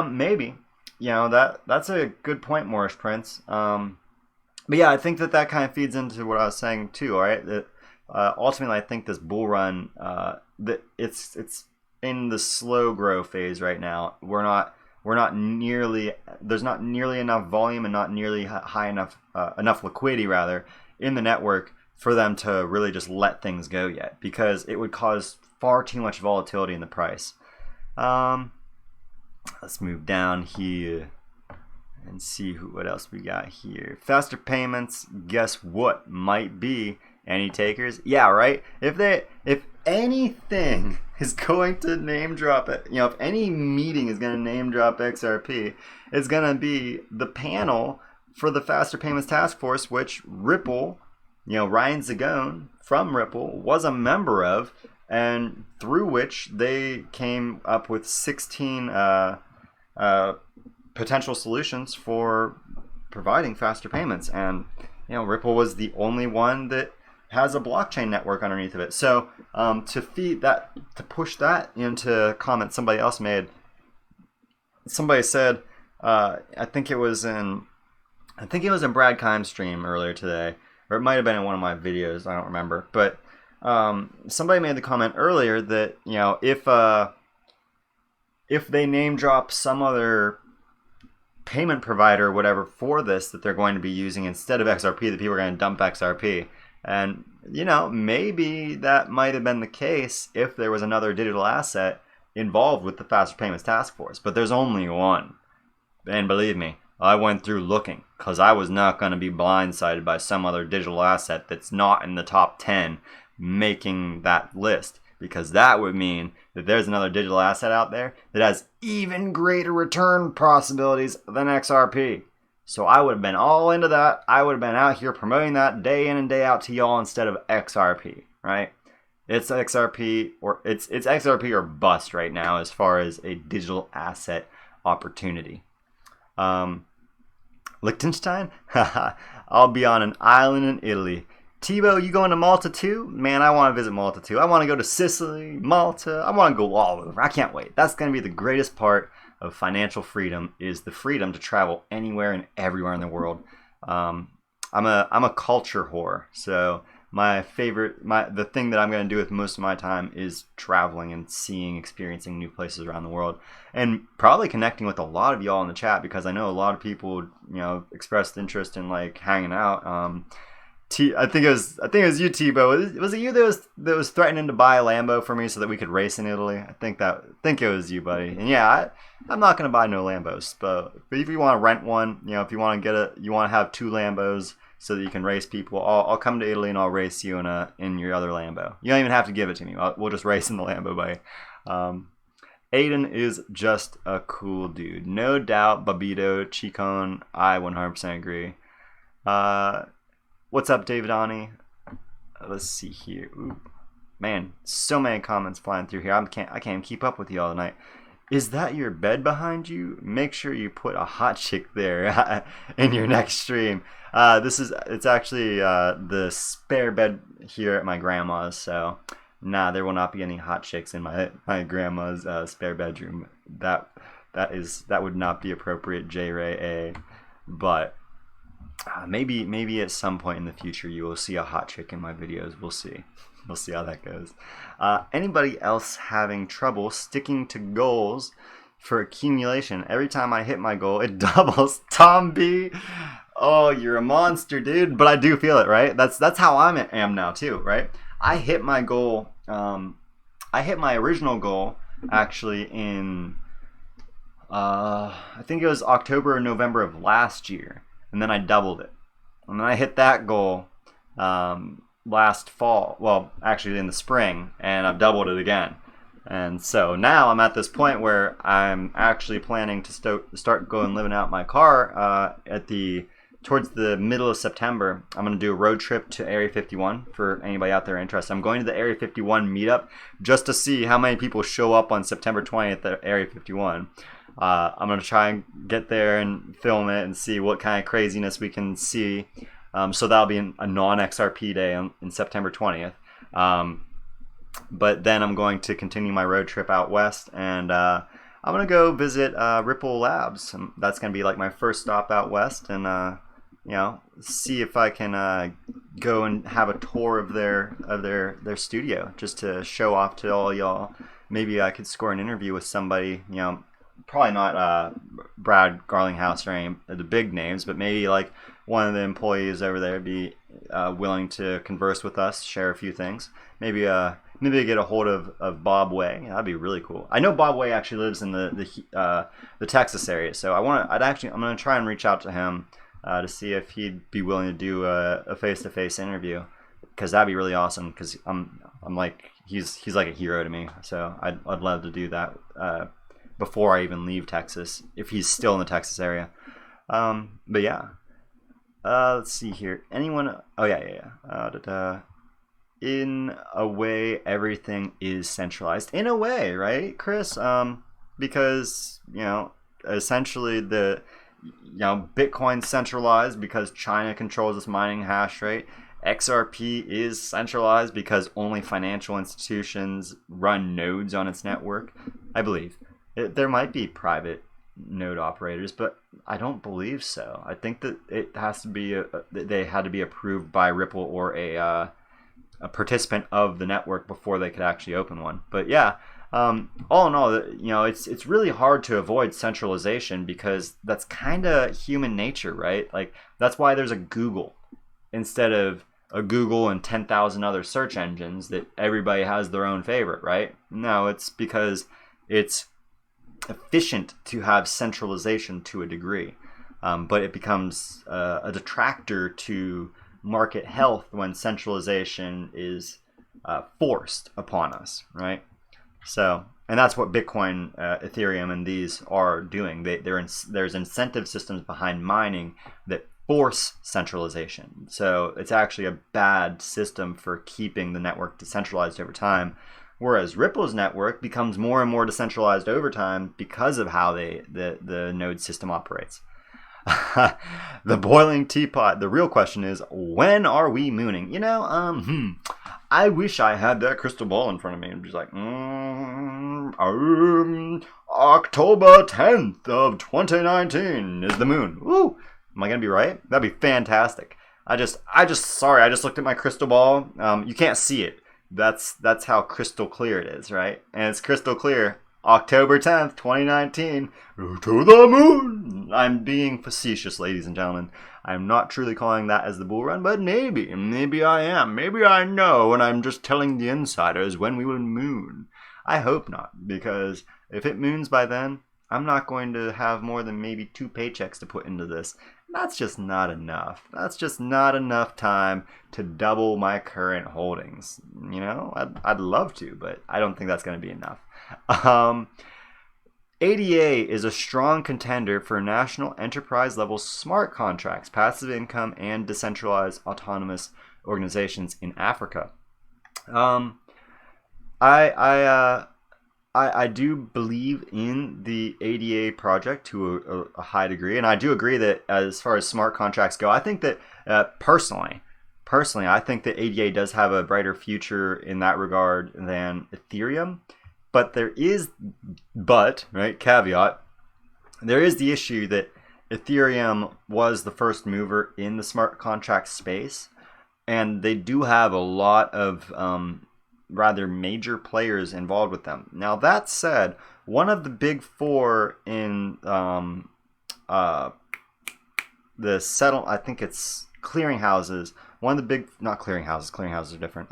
Maybe, that's a good point, Morris Prince. But yeah, I think that kind of feeds into what I was saying too. All right, that ultimately I think this bull run, that it's in the slow grow phase right now. There's not nearly enough volume and not nearly high enough liquidity rather in the network for them to really just let things go yet, because it would cause far too much volatility in the price. Let's move down here and see what else we got here. Faster payments, guess what might be? Any takers? Yeah, right? If anything is going to name drop it, if any meeting is going to name drop XRP, it's going to be the panel for the Faster Payments Task Force, which Ripple, Ryan Zagone from Ripple was a member of, and through which they came up with 16 potential solutions for providing faster payments. And Ripple was the only one that has a blockchain network underneath of it. So to push that into comments somebody else made, somebody said, I think it was in Brad Kime's stream earlier today, or it might have been in one of my videos, I don't remember, but somebody made the comment earlier that if they name drop some other payment provider or whatever for this that they're going to be using instead of XRP, that people are going to dump XRP. And maybe that might have been the case if there was another digital asset involved with the Faster Payments Task Force, but there's only one. And believe me, I went through looking, because I was not going to be blindsided by some other digital asset that's not in the top 10 making that list, because that would mean that there's another digital asset out there that has even greater return possibilities than XRP. So I would have been all into that. I would have been out here promoting that day in and day out to y'all instead of XRP, right? It's XRP or it's XRP or bust right now as far as a digital asset opportunity. Liechtenstein? I'll be on an island in Italy. Tebow, you going to Malta too? Man, I want to visit Malta too. I want to go to Sicily, Malta. I want to go all over. I can't wait. That's going to be the greatest part of financial freedom, is the freedom to travel anywhere and everywhere in the world. I'm a culture whore, so the thing that I'm going to do with most of my time is traveling and experiencing new places around the world, and probably connecting with a lot of y'all in the chat, because I know a lot of people expressed interest in hanging out. I think it was you, Tebow. Was it you that was threatening to buy a Lambo for me so that we could race in Italy? I think it was you, buddy. And yeah, I'm not gonna buy no Lambos, but if you want to rent one, if you want to you want to have 2 Lambos so that you can race people, I'll come to Italy and I'll race you in your other Lambo. You don't even have to give it to me. We'll just race in the Lambo, buddy. Aiden is just a cool dude, no doubt. Babito, Chicone, I 100% agree. What's up, David Ani? Let's see here. Ooh, man, so many comments flying through here. I can't even keep up with you all tonight. Is that your bed behind you? Make sure you put a hot chick there in your next stream. It's actually the spare bed here at my grandma's. So, there will not be any hot chicks in my grandma's spare bedroom. That would not be appropriate, J Ray A. But maybe at some point in the future you will see a hot chick in my videos. We'll see. We'll see how that goes. Anybody else having trouble sticking to goals for accumulation? Every time I hit my goal, it doubles. Tom B. Oh, you're a monster, dude. But I do feel it, right? That's how I am now too, right? I hit my goal. I hit my original goal actually in I think it was October or November of last year, and then I doubled it, and then I hit that goal last fall. Well, actually in the spring, and I've doubled it again. And so now I'm at this point where I'm actually planning to start going living out my car towards the middle of September. I'm going to do a road trip to Area 51 for anybody out there interested. I'm going to the Area 51 meetup just to see how many people show up on September 20th at Area 51. I'm going to try and get there and film it and see what kind of craziness we can see. So that'll be a non-XRP day in September 20th. But then I'm going to continue my road trip out west, and I'm going to go visit Ripple Labs. That's going to be like my first stop out west, and see if I can go and have a tour of their studio, just to show off to all y'all. Maybe I could score an interview with somebody, probably not Brad Garlinghouse or any of the big names, but maybe like one of the employees over there be willing to converse with us, share a few things. Maybe get a hold of Bob Way. That'd be really cool. I know Bob Way actually lives in the Texas area, so I'm gonna try and reach out to him to see if he'd be willing to do a face-to-face interview, because that'd be really awesome. Because I'm like he's like a hero to me, so I'd love to do that before I even leave Texas, if he's still in the Texas area. But yeah, let's see here. Anyone? Oh yeah. In a way, everything is centralized. In a way, right, Chris? Because essentially Bitcoin's centralized because China controls its mining hash rate. XRP is centralized because only financial institutions run nodes on its network. I believe there might be private node operators, but I don't believe so. I think that it has to be they had to be approved by Ripple or a participant of the network before they could actually open one. But yeah, all in all, it's really hard to avoid centralization, because that's kind of human nature, right? Like, that's why there's a Google instead of a Google and 10,000 other search engines that everybody has their own favorite, right? No, it's because it's efficient to have centralization to a degree, but it becomes a detractor to market health when centralization is forced upon us, right? So, and that's what Bitcoin, Ethereum, and these are doing. There's incentive systems behind mining that force centralization. So it's actually a bad system for keeping the network decentralized over time. Whereas Ripple's network becomes more and more decentralized over time because of how the node system operates. The boiling teapot. The real question is, when are we mooning? I wish I had that crystal ball in front of me. I'm just like, October 10th of 2019 is the moon. Woo! Am I gonna be right? That'd be fantastic. I just looked at my crystal ball. You can't see it. That's how crystal clear it is, right? And it's crystal clear. October 10th, 2019, to the moon. I'm being facetious, ladies and gentlemen. I'm not truly calling that as the bull run, but maybe I am. Maybe I know, and I'm just telling the insiders when we will moon. I hope not, because if it moons by then, I'm not going to have more than maybe 2 paychecks to put into this. That's just not enough. That's just not enough time to double my current holdings. I'd love to, but I don't think that's going to be enough. ADA is a strong contender for national enterprise level smart contracts, passive income, and decentralized autonomous organizations in Africa. I do believe in the ADA project to a high degree, and I do agree that as far as smart contracts go, I think that personally, I think that ADA does have a brighter future in that regard than Ethereum. But caveat, there is the issue that Ethereum was the first mover in the smart contract space, and they do have a lot of rather major players involved with them. Now that said, one of the big four in the settle, I think it's clearinghouses. One of the big, not clearinghouses. Clearinghouses are different.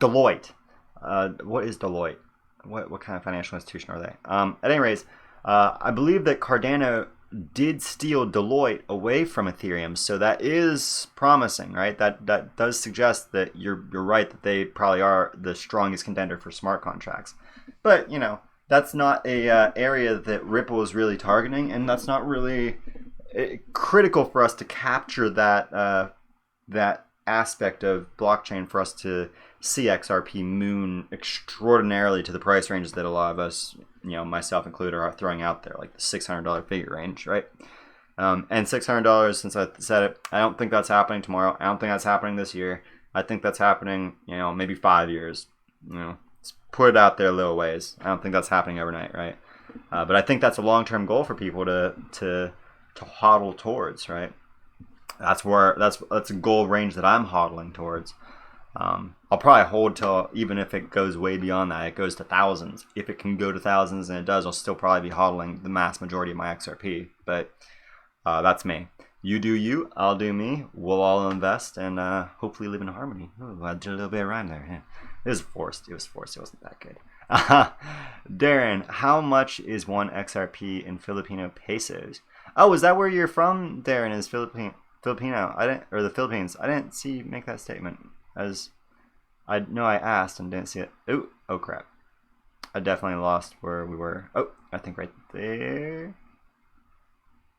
Deloitte. What is Deloitte? What kind of financial institution are they? At any rate, I believe that Cardano did steal Deloitte away from Ethereum, so that is promising, right? That does suggest that you're right that they probably are the strongest contender for smart contracts. But you know, that's not a area that Ripple is really targeting, and that's not really critical for us to capture that aspect of blockchain for us to see XRP moon extraordinarily to the price ranges that a lot of us, you know, myself included, are throwing out there, like the $600 figure range, right? And $600, since I said it, I don't think that's happening tomorrow. I don't think that's happening this year. I think that's happening, you know, maybe 5 years. You know, let's put it out there a little ways. I don't think that's happening overnight, right? But I think that's a long-term goal for people to hodl towards, right? That's a goal range that I'm hodling towards. I'll probably hold till, even if it goes way beyond that, it goes to thousands. If it can go to thousands, and it does, I'll still probably be hodling the mass majority of my XRP. But that's me. You do you, I'll do me. We'll all invest and hopefully live in harmony. Ooh, I did a little bit of rhyme there. Yeah. It was forced. It wasn't that good. Darren, how much is one XRP in Filipino pesos? Oh, is that where you're from, Darren? Is Filipino? Or the Philippines? I didn't see you make that statement. As I know, I asked and didn't see it. Oh crap! I definitely lost where we were. Oh, I think right there.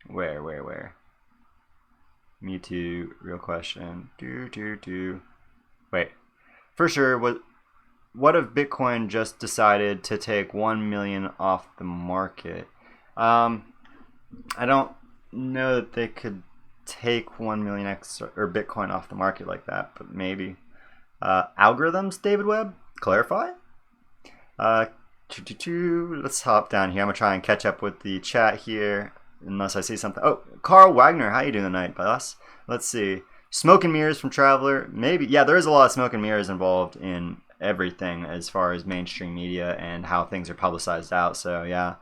Where? Me too. Real question. Wait. For sure. What if Bitcoin just decided to take 1 million off the market? I don't know that they could take 1 million or Bitcoin off the market like that, but maybe. Algorithms, David Webb? Clarify? Let's hop down here. I'm going to try and catch up with the chat here, unless I see something. Oh, Carl Wagner, how you doing tonight, boss? Let's see. Smoke and mirrors from Traveler. Maybe. Yeah, there is a lot of smoke and mirrors involved in everything as far as mainstream media and how things are publicized out. So, yeah.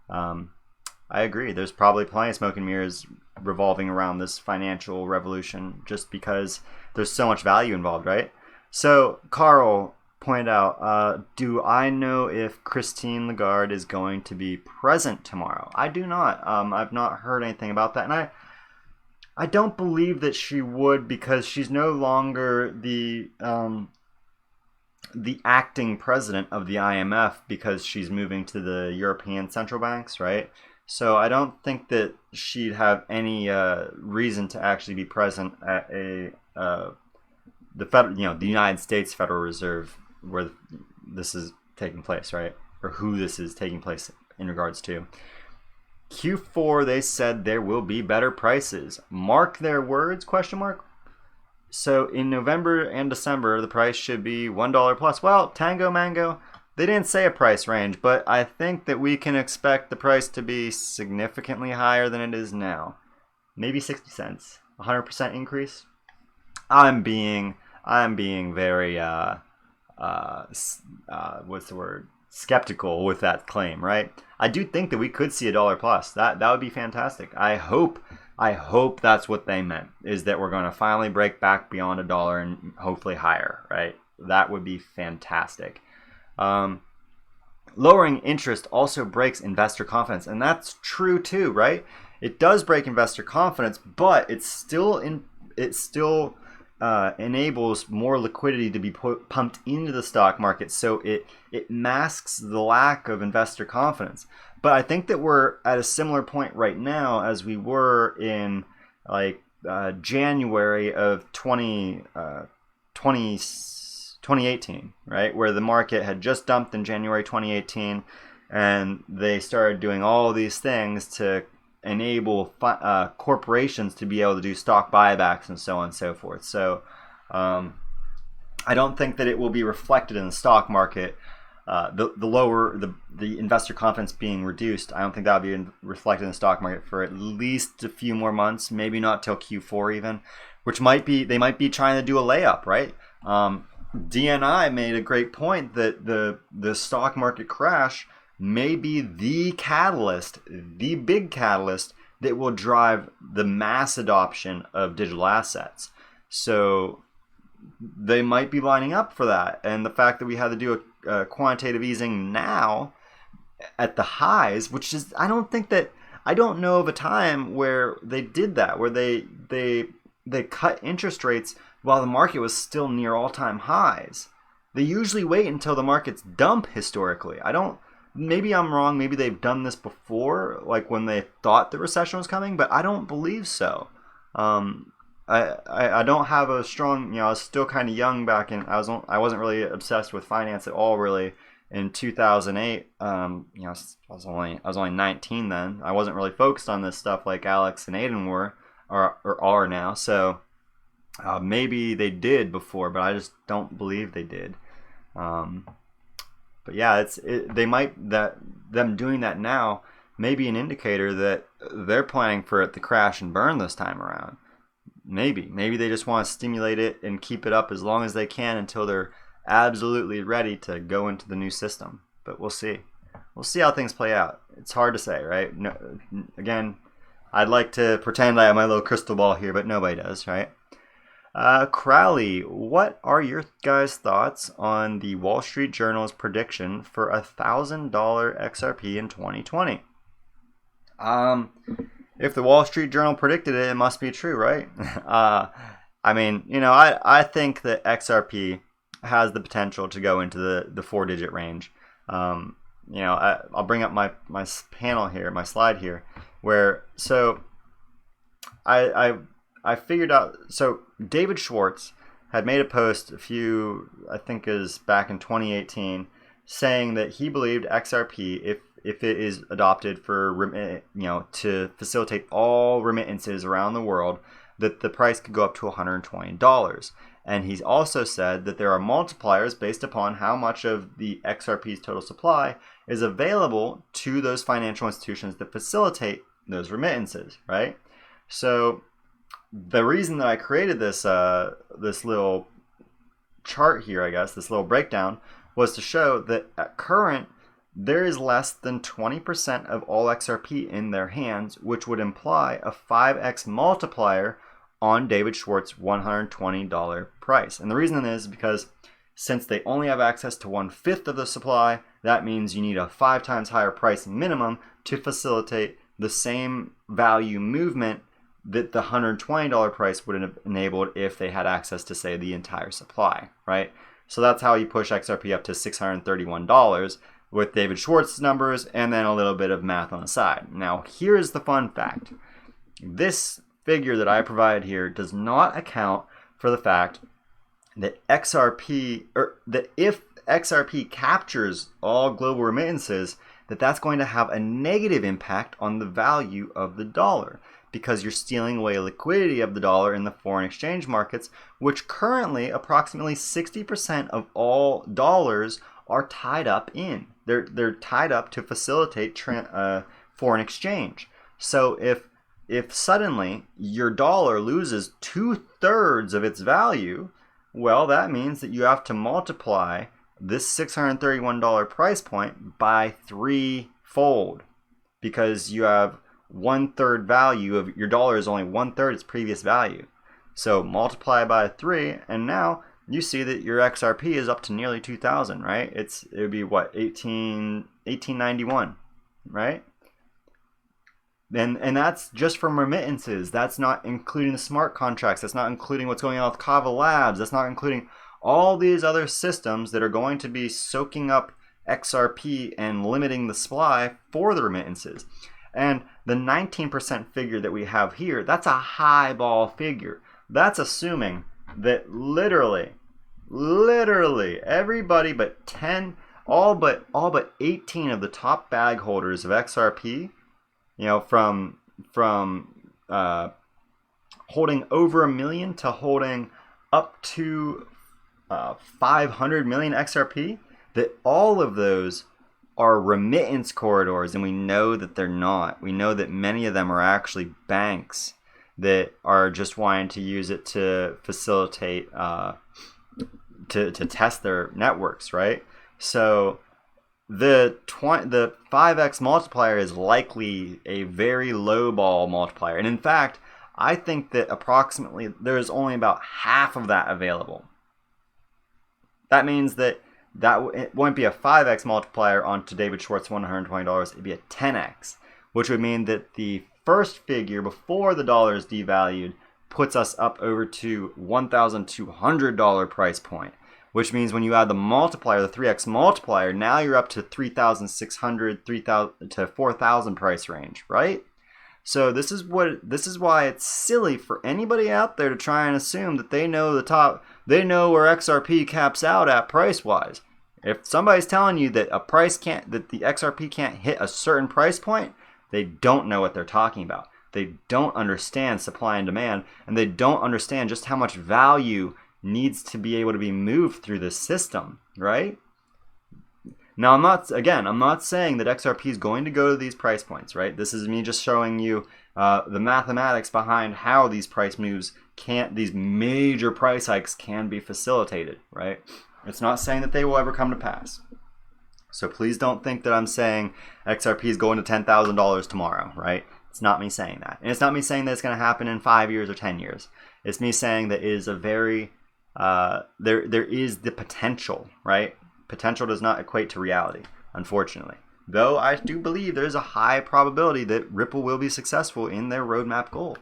I agree. There's probably plenty of smoke and mirrors revolving around this financial revolution just because there's so much value involved, right? So, Carl pointed out, do I know if Christine Lagarde is going to be present tomorrow? I do not. I've not heard anything about that. And I don't believe that she would, because she's no longer the acting president of the IMF because she's moving to the European central banks, right? So I don't think that she'd have any reason to actually be present at the United States Federal Reserve, where this is taking place, right? Or who this is taking place in regards to. Q4, they said there will be better prices. Mark their words, ? So in November and December, the price should be $1 plus. Well, Tango Mango, they didn't say a price range, but I think that we can expect the price to be significantly higher than it is now. Maybe 60 cents. 100% increase. I'm being very what's the word? Skeptical with that claim, right? I do think that we could see $1 plus. That would be fantastic. I hope that's what they meant, is that we're going to finally break back beyond $1 and hopefully higher, right? That would be fantastic. Lowering interest also breaks investor confidence, and that's true too, right? It does break investor confidence, but it still enables more liquidity to be pumped into the stock market, so it masks the lack of investor confidence. But I think that we're at a similar point right now as we were in January of 2018, right? Where the market had just dumped in January 2018, and they started doing all these things to enable corporations to be able to do stock buybacks and so on and so forth. So I don't think that it will be reflected in the stock market. The investor confidence being reduced, I don't think that will be reflected in the stock market for at least a few more months, maybe not till Q4 even. which they might be trying to do a layup, right? DNI made a great point that the stock market crash may be the catalyst, the big catalyst that will drive the mass adoption of digital assets. So they might be lining up for that. And the fact that we had to do a quantitative easing now at the highs, which is, I don't know of a time where they did that, where they cut interest rates while the market was still near all-time highs. They usually wait until the markets dump historically. Maybe I'm wrong, maybe they've done this before, like when they thought the recession was coming, but I don't believe so. I don't have a strong, I was still kind of young back in, I wasn't really obsessed with finance at all really in 2008. I was only 19 then. I wasn't really focused on this stuff like Alex and Aiden were, or are now. So maybe they did before, but I just don't believe they did. But yeah, them doing that now may be an indicator that they're planning for it to crash and burn this time around. Maybe they just want to stimulate it and keep it up as long as they can until they're absolutely ready to go into the new system. But we'll see. We'll see how things play out. It's hard to say, right? No, again, I'd like to pretend I have my little crystal ball here, but nobody does, right? Crowley, what are your guys' thoughts on the Wall Street Journal's prediction for $1,000 XRP in 2020? If the Wall Street Journal predicted it, it must be true, right? I think that XRP has the potential to go into the 4-digit range. I'll bring up my panel here, my slide here, where I figured out, so David Schwartz had made a post I think is back in 2018, saying that he believed XRP, if it is adopted for, to facilitate all remittances around the world, that the price could go up to $120. And he's also said that there are multipliers based upon how much of the XRP's total supply is available to those financial institutions that facilitate those remittances, right? So the reason that I created this little chart here, I guess, this little breakdown, was to show that at current, there is less than 20% of all XRP in their hands, which would imply a 5x multiplier on David Schwartz's $120 price. And the reason is because since they only have access to 1/5 of the supply, that means you need a 5 times higher price minimum to facilitate the same value movement that the $120 price would have enabled if they had access to, say, the entire supply, right? So that's how you push XRP up to $631 with David Schwartz's numbers and then a little bit of math on the side. Now, here's the fun fact. This figure that I provide here does not account for the fact that if XRP captures all global remittances, that's going to have a negative impact on the value of the dollar, because you're stealing away liquidity of the dollar in the foreign exchange markets, which currently approximately 60% of all dollars are tied up in. They're tied up to facilitate foreign exchange. So if suddenly your dollar loses 2/3 of its value, well, that means that you have to multiply this $631 price point by 3-fold, because you have 1/3 value of your dollar is only 1/3 its previous value. So multiply by 3, and now you see that your XRP is up to nearly 2,000, right? It would be what, 1891, right? And that's just from remittances. That's not including the smart contracts. That's not including what's going on with Kava Labs. That's not including all these other systems that are going to be soaking up XRP and limiting the supply for the remittances. And the 19% figure that we have here, that's a high ball figure. That's assuming that literally everybody but 10, all but 18 of the top bag holders of XRP, from holding over 1 million to holding up to 500 million XRP, that all of those are remittance corridors, and we know that they're not. We know that many of them are actually banks that are just wanting to use it to facilitate to test their networks, right? So the 5x multiplier is likely a very low ball multiplier, and in fact, I think that approximately there's only about half of that available. That means that it won't be a 5x multiplier onto David Schwartz's $120. It'd be a 10x, which would mean that the first figure before the dollar is devalued puts us up over to $1,200 price point, which means when you add the multiplier, the 3x multiplier, now you're up to 3,600, 3,000 to 4,000 price range, right? So this is why it's silly for anybody out there to try and assume that they know they know where XRP caps out at price wise. If somebody's telling you that that the XRP can't hit a certain price point, they don't know what they're talking about. They don't understand supply and demand, and they don't understand just how much value needs to be able to be moved through this system, right? Now, I'm not saying that XRP is going to go to these price points, right? This is me just showing you the mathematics behind how these price moves these major price hikes can be facilitated, right? It's not saying that they will ever come to pass. So please don't think that I'm saying XRP is going to $10,000 tomorrow, right? It's not me saying that. And it's not me saying that it's going to happen in 5 years or 10 years. It's me saying that it is a very, there is the potential, right? Potential does not equate to reality, unfortunately. Though I do believe there's a high probability that Ripple will be successful in their roadmap goal.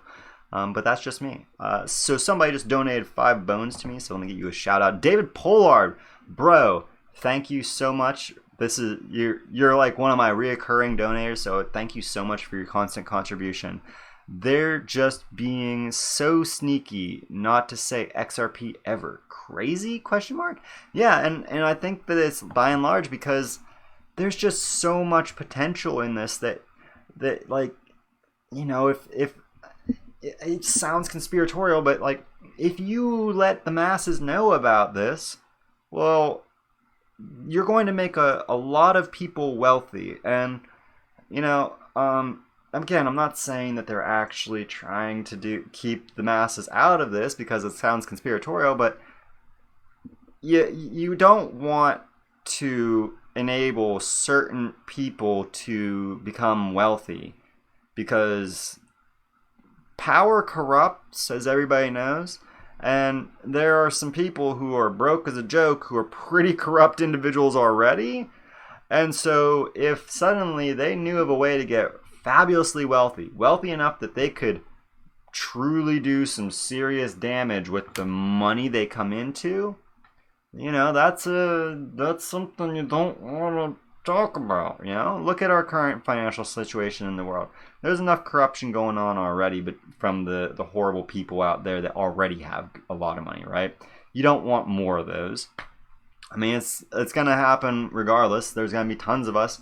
But that's just me. So somebody just donated 5 bones to me, so let me give you a shout out. David Pollard, bro, thank you so much. You're like one of my reoccurring donators, so thank you so much for your constant contribution. They're just being so sneaky not to say XRP ever. Crazy? Question mark? Yeah, and I think that it's by and large because there's just so much potential in this that like, you know, if it sounds conspiratorial, but like if you let the masses know about this, well, you're going to make a lot of people wealthy. And, you know, again, I'm not saying that they're actually trying to keep the masses out of this because it sounds conspiratorial, but you don't want to enable certain people to become wealthy because power corrupts, as everybody knows. And there are some people who are broke as a joke who are pretty corrupt individuals already. And so if suddenly they knew of a way to get fabulously wealthy enough that they could truly do some serious damage with the money they come into, you know, that's something you don't want to talk about. You know, look at our current financial situation in the world. There's enough corruption going on already, but from the horrible people out there that already have a lot of money, right? You don't want more of those. I mean, it's going to happen regardless. There's going to be tons of us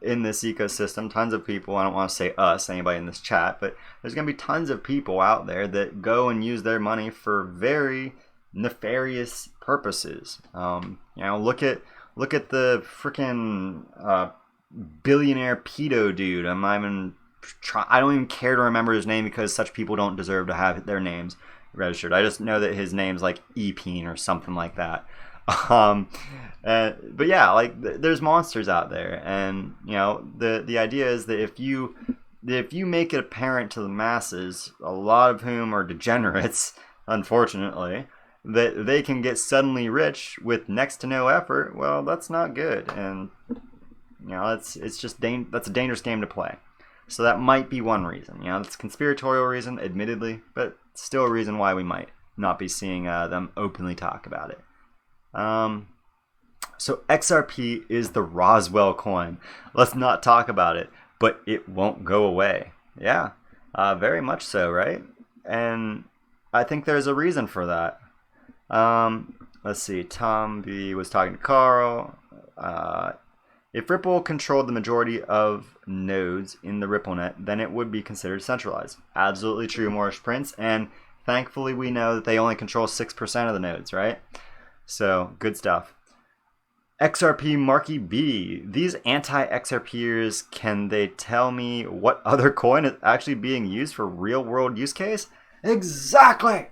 in this ecosystem, tons of people. I don't want to say us, anybody in this chat, but there's going to be tons of people out there that go and use their money for very nefarious purposes. You know, look at the freaking billionaire pedo dude. I don't even care to remember his name because such people don't deserve to have their names registered. I just know that his name's like Epeen or something like that. But yeah, like there's monsters out there, and you know the idea is that if you make it apparent to the masses, a lot of whom are degenerates, unfortunately, that they can get suddenly rich with next to no effort, well, that's not good, and you know that's a dangerous game to play. So that might be one reason. You know, it's a conspiratorial reason, admittedly, but still a reason why we might not be seeing them openly talk about it. So XRP is the Roswell coin. Let's not talk about it, but it won't go away. Yeah, very much so, right? And I think there's a reason for that. Let's see. Tom B was talking to Carl. If Ripple controlled the majority of nodes in the RippleNet, then it would be considered centralized. Absolutely true, Morris Prince. And thankfully, we know that they only control 6% of the nodes, right? So, good stuff. XRP Marky B. These anti-XRPers, can they tell me what other coin is actually being used for real-world use case? Exactly!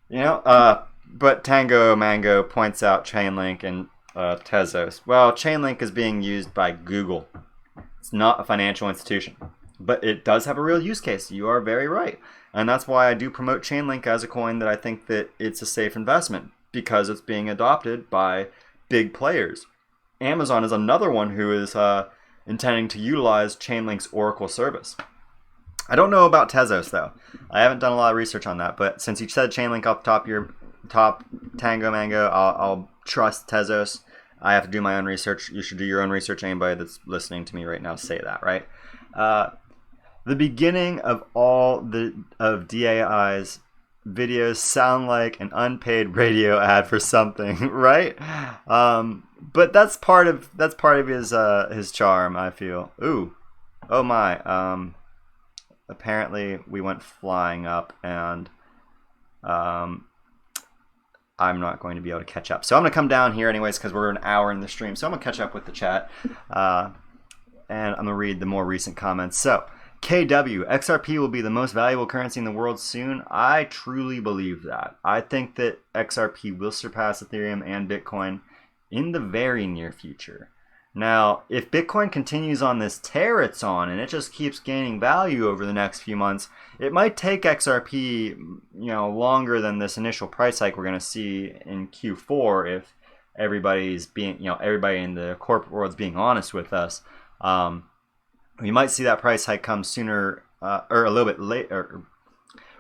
You know, but Tango Mango points out Chainlink and Tezos. Well, Chainlink is being used by Google. It's not a financial institution. But it does have a real use case. You are very right. And that's why I do promote Chainlink as a coin that I think that it's a safe investment, because it's being adopted by big players. Amazon is another one who is intending to utilize Chainlink's Oracle service. I don't know about Tezos, though. I haven't done a lot of research on that. But since you said Chainlink off the top of your top Tango Mango, I'll trust Tezos. I have to do my own research. You should do your own research. Anybody that's listening to me right now say that, right? The beginning of all of DAI's videos sound like an unpaid radio ad for something, right? But that's part of his charm, I feel. Ooh, oh my. Apparently we went flying up, and I'm not going to be able to catch up. So I'm gonna come down here anyways because we're an hour in the stream. So I'm gonna catch up with the chat, and I'm gonna read the more recent comments. So. KW, XRP will be the most valuable currency in the world soon. I truly believe that. I think that XRP will surpass Ethereum and Bitcoin in the very near future. Now, if Bitcoin continues on this tear it's on and it just keeps gaining value over the next few months, it might take XRP, longer than this initial price hike we're going to see in Q4 if everybody in the corporate world is being honest with us. We might see that price hike come sooner or a little bit later.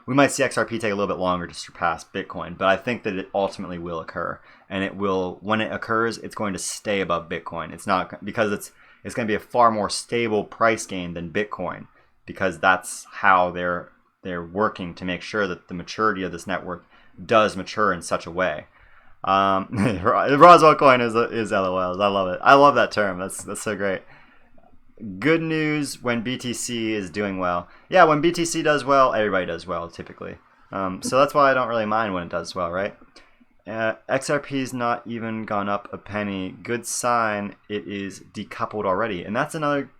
We might see XRP take a little bit longer to surpass Bitcoin, but I think that it ultimately will occur. And it will, when it occurs, it's going to stay above Bitcoin. It's not, because it's going to be a far more stable price gain than Bitcoin, because that's how they're working to make sure that the maturity of this network does mature in such a way. Roswell coin is LOLs. I love it. I love that term. That's so great. Good news when BTC is doing well. Yeah, when BTC does well, everybody does well, typically. So that's why I don't really mind when it does well, right? XRP's not even gone up a penny. Good sign it is decoupled already. And that's another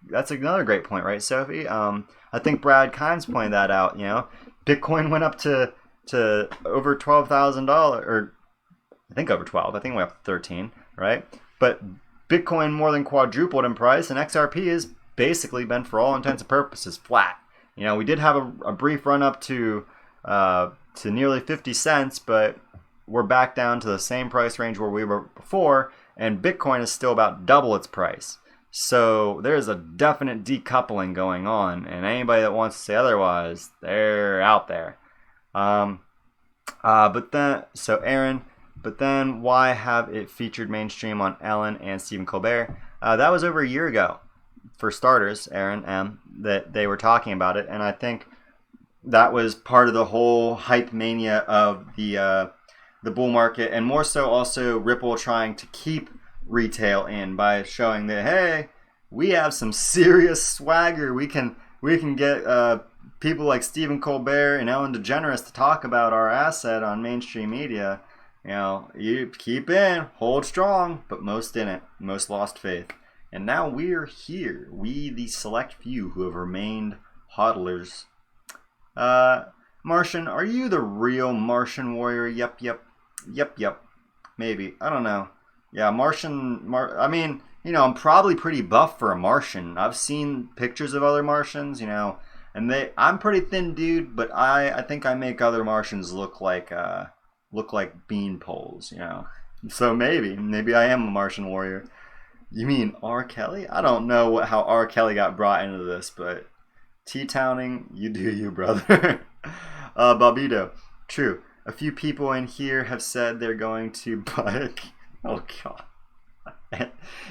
great point, right, Sophie? I think Brad Kimes pointed that out, Bitcoin went up to over $12,000, or I think over 12. I think it went up to 13, right? But Bitcoin more than quadrupled in price, and XRP has basically been, for all intents and purposes, flat. We did have a brief run up to nearly 50 cents, but we're back down to the same price range where we were before, and Bitcoin is still about double its price. So there's a definite decoupling going on, and anybody that wants to say otherwise, they're out there. Aaron. But then why have it featured mainstream on Ellen and Stephen Colbert? That was over a year ago, for starters, Aaron M., that they were talking about it. And I think that was part of the whole hype mania of the bull market, and more so also Ripple trying to keep retail in by showing that, hey, we have some serious swagger. We can get people like Stephen Colbert and Ellen DeGeneres to talk about our asset on mainstream media. You keep in, hold strong, but most didn't. Most lost faith. And now we're here. We, the select few who have remained hodlers. Martian, are you the real Martian warrior? Yep. Maybe. I don't know. Yeah, I'm probably pretty buff for a Martian. I've seen pictures of other Martians, and I'm pretty thin dude, but I think I make other Martians look like bean poles, So maybe I am a Martian warrior. You mean R. Kelly? I don't know how R. Kelly got brought into this, but T-towning, you do you, brother. Bobito, true. A few people in here have said they're going to buy oh god.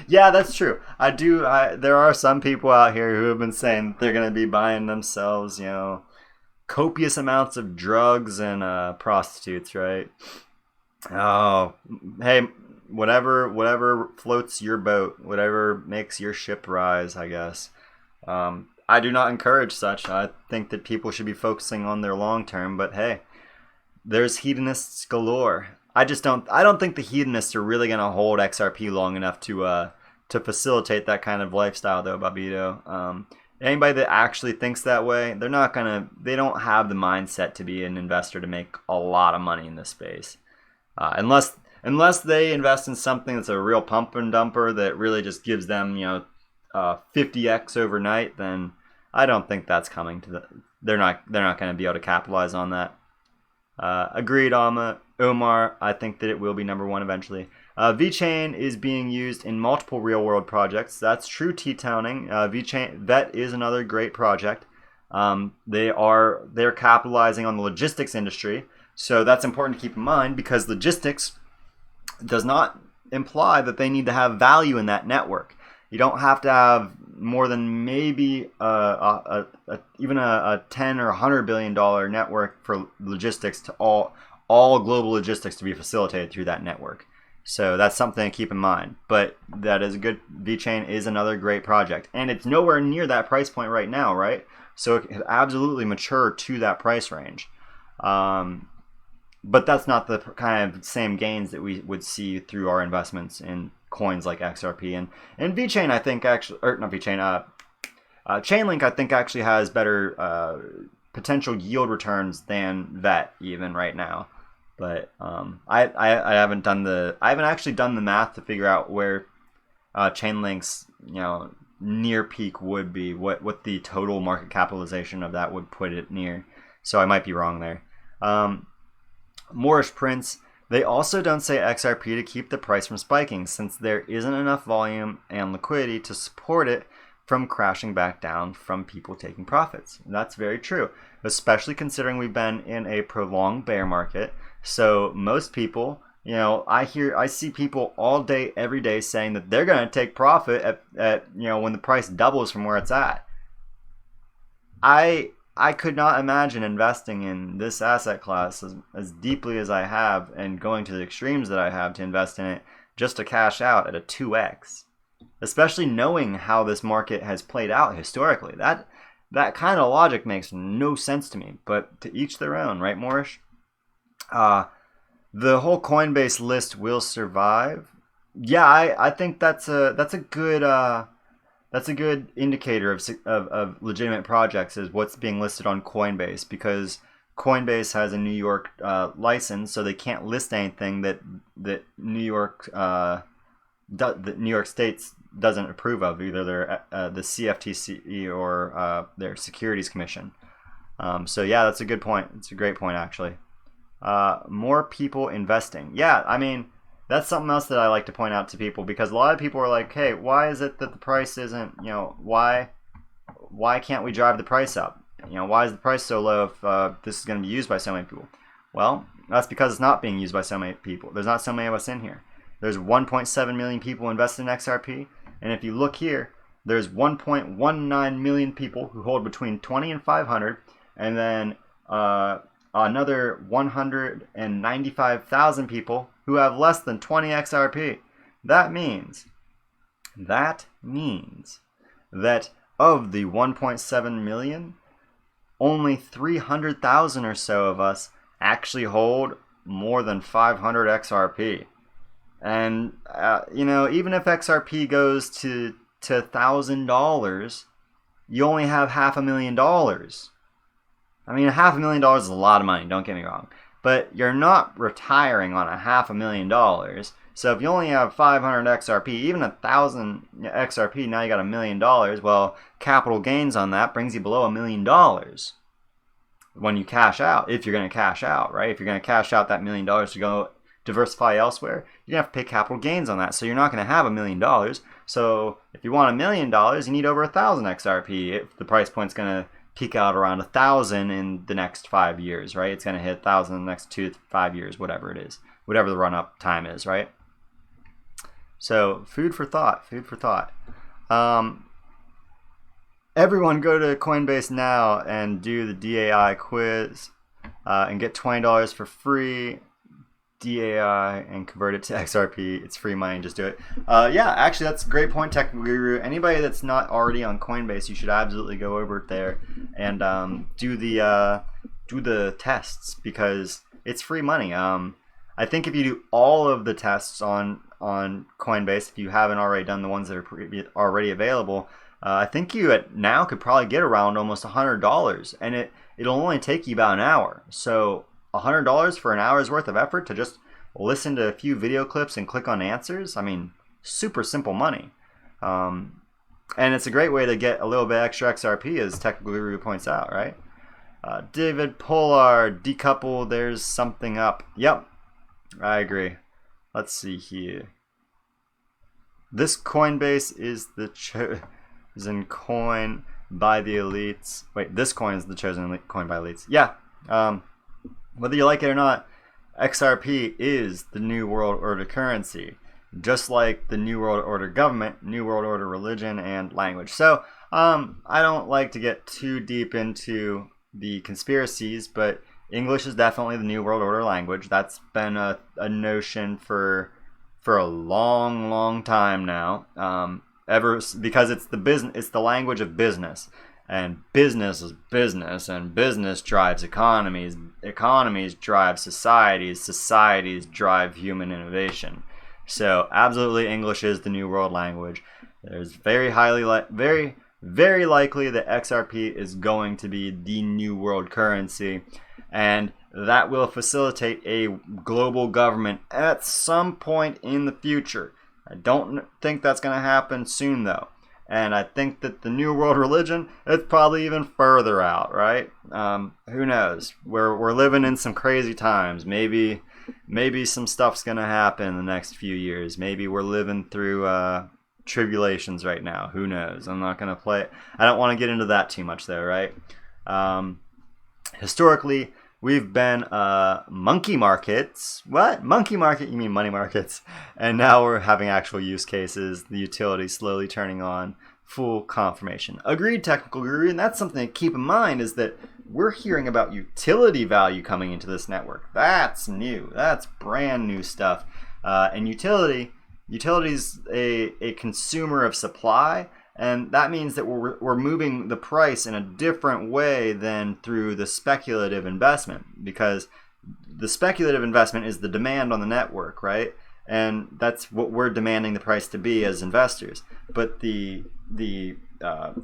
Yeah, that's true. There are some people out here who have been saying that they're going to be buying themselves, copious amounts of drugs and prostitutes, right? Oh, hey, whatever floats your boat, whatever makes your ship rise, I guess. I do not encourage such. I think that people should be focusing on their long term, but hey, there's hedonists galore. I just don't. I don't think the hedonists are really gonna hold XRP long enough to facilitate that kind of lifestyle, though, Babito. Anybody that actually thinks that way, they're not gonna. They don't have the mindset to be an investor to make a lot of money in this space, unless they invest in something that's a real pump and dumper that really just gives them 50x overnight. Then I don't think that's coming to the. They're not going to be able to capitalize on that. Agreed, Omar. I think that it will be number one eventually. VeChain is being used in multiple real-world projects. That's true, T-Towning. VeChain Vet is another great project. They're capitalizing on the logistics industry, so that's important to keep in mind because logistics does not imply that they need to have value in that network. You don't have to have more than maybe even a $10 or $100 billion network for logistics to all global logistics to be facilitated through that network. So that's something to keep in mind. But that is a good. VeChain is another great project, and it's nowhere near that price point right now, right? So it could absolutely mature to that price range. But that's not the kind of same gains that we would see through our investments in coins like XRP and VeChain. I think actually, or not VeChain, Chainlink I think actually has better potential yield returns than Vet even right now. But I haven't actually done the math to figure out where Chainlink's near peak would be, what the total market capitalization of that would put it near. So I might be wrong there. Moorish Prince, they also don't say XRP to keep the price from spiking since there isn't enough volume and liquidity to support it from crashing back down from people taking profits. And that's very true, especially considering we've been in a prolonged bear market. So most people, I see people all day, every day saying that they're going to take profit at when the price doubles from where it's at. I could not imagine investing in this asset class as deeply as I have and going to the extremes that I have to invest in it just to cash out at a 2x. Especially knowing how this market has played out historically. That kind of logic makes no sense to me, but to each their own, right, Moorish? The whole Coinbase list will survive. Yeah, I think that's a good indicator of legitimate projects is what's being listed on Coinbase, because Coinbase has a New York license, so they can't list anything that New York State's doesn't approve of, either the CFTC or their Securities Commission. So yeah, that's a good point. It's a great point actually. More people investing. Yeah, I mean, that's something else that I like to point out to people, because a lot of people are like, hey, why is it that the price isn't, why can't we drive the price up? Why is the price so low if this is going to be used by so many people? Well, that's because it's not being used by so many people. There's not so many of us in here. There's 1.7 million people invested in XRP, and if you look here, there's 1.19 million people who hold between 20 and 500, and then another 195,000 people who have less than 20 XRP. That means that of the 1.7 million, only 300,000 or so of us actually hold more than 500 XRP. And even if XRP goes to $1,000, you only have $500,000. I mean, $500,000 is a lot of money, don't get me wrong. But you're not retiring on $500,000. So if you only have 500 XRP, even 1,000 XRP, now you got $1 million. Well, capital gains on that brings you below $1 million when you cash out, if you're going to cash out, right? If you're going to cash out that $1 million to go diversify elsewhere, you're going to have to pay capital gains on that. So you're not going to have $1 million. So if you want $1 million, you need over 1,000 XRP if the price point's going to peak out around 1,000 in the next 5 years, right? It's going to hit 1,000 in the next 2 to 5 years, whatever it is, whatever the run-up time is, right? So food for thought. Everyone go to Coinbase now and do the DAI quiz and get $20 for free. DAI and convert it to XRP. It's free money, just do it. Yeah, actually that's a great point, Technical Guru. Anybody that's not already on Coinbase, you should absolutely go over there and do the tests, because it's free money. I think if you do all of the tests on Coinbase, if you haven't already done the ones that are already available, I think you now could probably get around almost $100, and it'll only take you about an hour. So $100 for an hour's worth of effort to just listen to a few video clips and click on answers. I mean, super simple money. And it's a great way to get a little bit extra XRP, as Technical Guru points out, right? David Polar, decouple, there's something up. Yep, I agree. Let's see here. This Coinbase is the chosen coin by the elites. Wait, this coin is the chosen coin by elites. Yeah, whether you like it or not, XRP is the New World Order currency. Just like the New World Order government, New World Order religion, and language. So I don't like to get too deep into the conspiracies, but English is definitely the New World Order language. That's been a notion for a long time now. Because it's the language of business, and business is business, and business drives economies. Economies drive societies. Societies drive human innovation. So absolutely, English is the New World language. There's very likely that XRP is going to be the New World currency, and that will facilitate a global government at some point in the future. I don't think that's going to happen soon, though. And I think that the New World religion is probably even further out, right? Who knows? We're living in some crazy times. Maybe some stuff's going to happen in the next few years. Maybe we're living through tribulations right now. Who knows? I'm not going to play it. I don't want to get into that too much, though, right? Historically, we've been monkey markets. What? Monkey market? You mean money markets? And now we're having actual use cases. The utility slowly turning on. Full confirmation. Agreed, Technical Guru. And that's something to keep in mind, is that we're hearing about utility value coming into this network. That's new. That's brand new stuff. And utility's a consumer of supply. And that means that we're moving the price in a different way than through the speculative investment, because the speculative investment is the demand on the network, right? And that's what we're demanding the price to be as investors. But the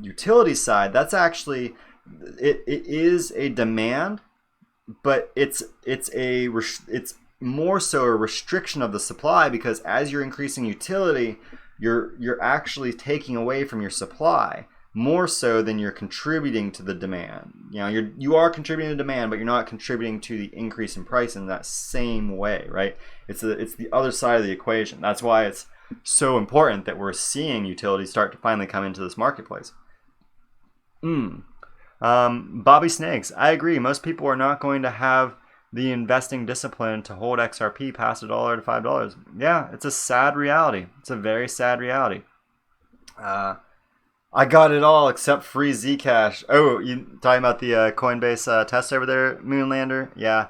utility side, that's actually it is a demand, but it's more so a restriction of the supply, because as you're increasing utility, you're actually taking away from your supply more so than you're contributing to the demand. You know, you are contributing to demand, but you're not contributing to the increase in price in that same way, right? It's the other side of the equation. That's why it's so important that we're seeing utilities start to finally come into this marketplace. Bobby Snakes, I agree. Most people are not going to have the investing discipline to hold XRP past $1 to $5. Yeah, it's a sad reality. It's a very sad reality. I got it all except free Zcash. Oh, you talking about the Coinbase test over there, Moonlander? Yeah,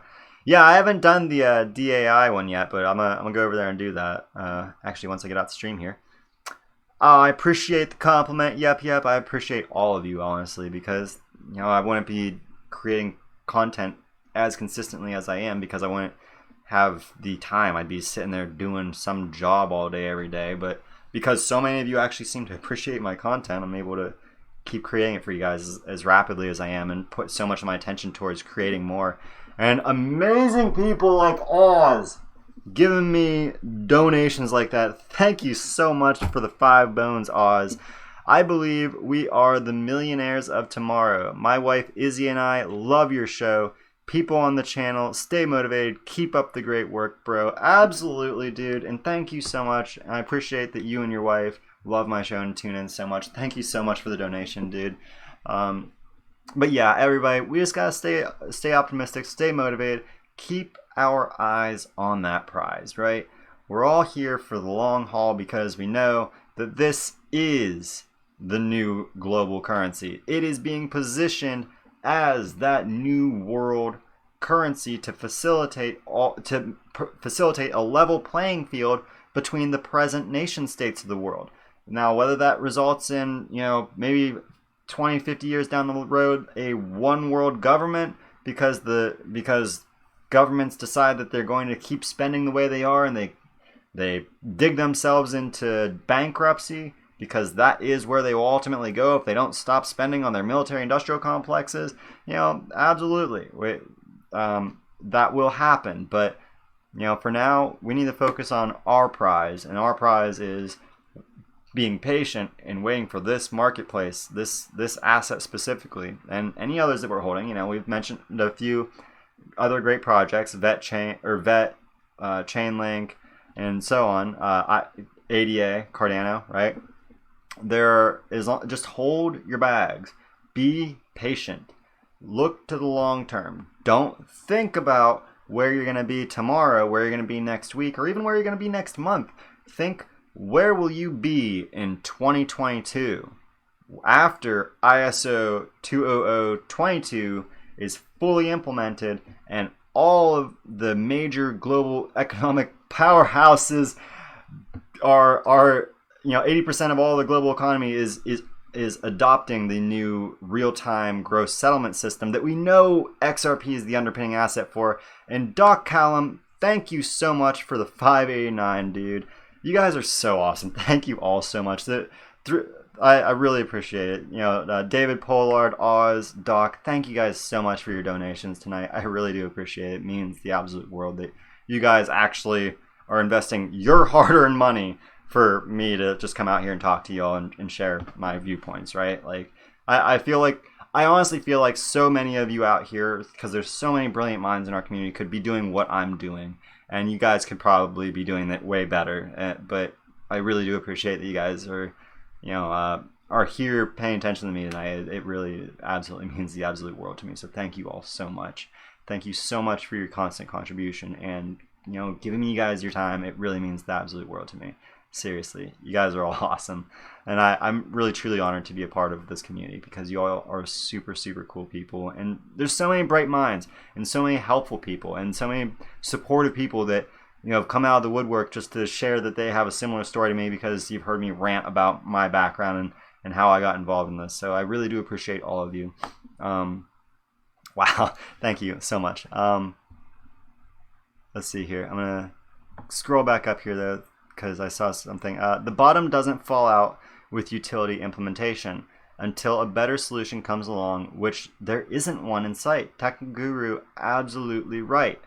I haven't done the DAI one yet, but I'm gonna go over there and do that. Actually, once I get out the stream here. I appreciate the compliment. Yep. I appreciate all of you, honestly, because I wouldn't be creating content as consistently as I am because I wouldn't have the time. I'd be sitting there doing some job all day, every day. But because so many of you actually seem to appreciate my content, I'm able to keep creating it for you guys as rapidly as I am, and put so much of my attention towards creating more. And amazing people like Oz giving me donations like that. Thank you so much for the 5 bones, Oz. I believe we are the millionaires of tomorrow. My wife Izzy and I love your show. People on the channel, stay motivated. Keep up the great work, bro. Absolutely, dude. And thank you so much. I appreciate that you and your wife love my show and tune in so much. Thank you so much for the donation, dude. But yeah, everybody, we just gotta stay optimistic, stay motivated, keep our eyes on that prize, right? We're all here for the long haul because we know that this is the new global currency. It is being positioned as that new world currency to facilitate a level playing field between the present nation states of the world. Now, whether that results in, maybe 20, 50 years down the road, a one world government because governments decide that they're going to keep spending the way they are, and they dig themselves into bankruptcy, because that is where they will ultimately go if they don't stop spending on their military-industrial complexes, absolutely, that will happen. But for now, we need to focus on our prize, and our prize is being patient and waiting for this marketplace, this asset specifically, and any others that we're holding. We've mentioned a few other great projects, Chainlink, and so on. ADA, Cardano, right? There is just hold your bags, be patient, look to the long term. Don't think about where you're going to be tomorrow, where you're going to be next week, or even where you're going to be next month. Think, where will you be in 2022 after ISO 20022 is fully implemented and all of the major global economic powerhouses are 80% of all the global economy is adopting the new real-time gross settlement system that we know XRP is the underpinning asset for. And Doc Callum, thank you so much for the 589, dude. You guys are so awesome. Thank you all so much. I really appreciate it. David Pollard, Oz, Doc, thank you guys so much for your donations tonight. I really do appreciate it. It means the absolute world that you guys actually are investing your hard-earned money for me to just come out here and talk to y'all and share my viewpoints, right? Like, I honestly feel like so many of you out here, because there's so many brilliant minds in our community, could be doing what I'm doing. And you guys could probably be doing that way better. But I really do appreciate that you guys are, are here paying attention to me tonight. It really absolutely means the absolute world to me. So thank you all so much. Thank you so much for your constant contribution and, giving me you guys your time. It really means the absolute world to me. Seriously, you guys are all awesome. And I'm really, truly honored to be a part of this community, because you all are super, super cool people. And there's so many bright minds and so many helpful people and so many supportive people that, have come out of the woodwork just to share that they have a similar story to me, because you've heard me rant about my background and how I got involved in this. So I really do appreciate all of you. Wow. Thank you so much. Let's see here. I'm going to scroll back up here, though, because I saw something. The bottom doesn't fall out with utility implementation until a better solution comes along, which there isn't one in sight. Tech Guru, absolutely right.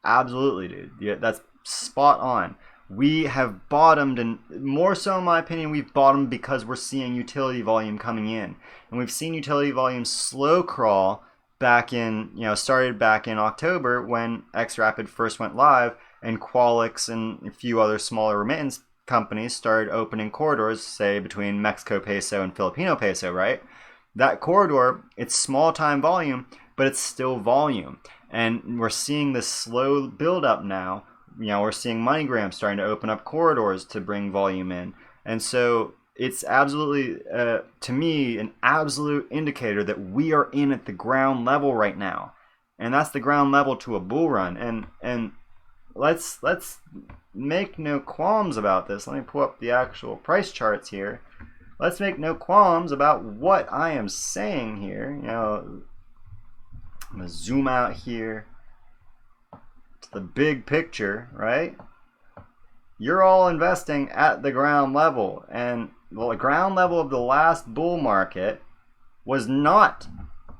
Absolutely, dude. Yeah, that's spot on. We have bottomed, and more so in my opinion, we've bottomed because we're seeing utility volume coming in. And we've seen utility volume slow crawl back in, started back in October when XRapid first went live, and Qualix and a few other smaller remittance companies started opening corridors, say between Mexico peso and Filipino peso, right? That corridor, it's small time volume, but it's still volume. And we're seeing this slow build up now. We're seeing MoneyGram starting to open up corridors to bring volume in. And so it's absolutely, to me, an absolute indicator that we are in at the ground level right now. And that's the ground level to a bull run. And let's make no qualms about this. Let me pull up the actual price charts here. Let's make no qualms about what I am saying here. I'm going to zoom out here to the big picture, right? You're all investing at the ground level, and the ground level of the last bull market was not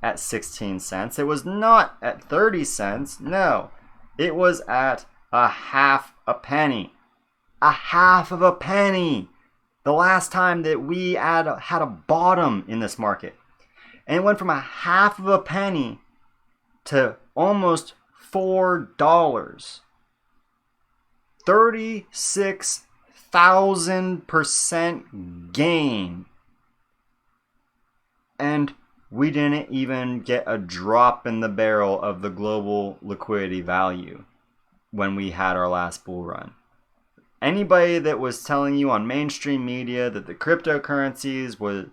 at 16 cents. It was not at 30 cents. No, it was at a half a penny. A half of a penny. The last time that we had a bottom in this market. And it went from a half of a penny to almost $4. 36,000% gain. And we didn't even get a drop in the barrel of the global liquidity value when we had our last bull run. Anybody that was telling you on mainstream media that the cryptocurrencies was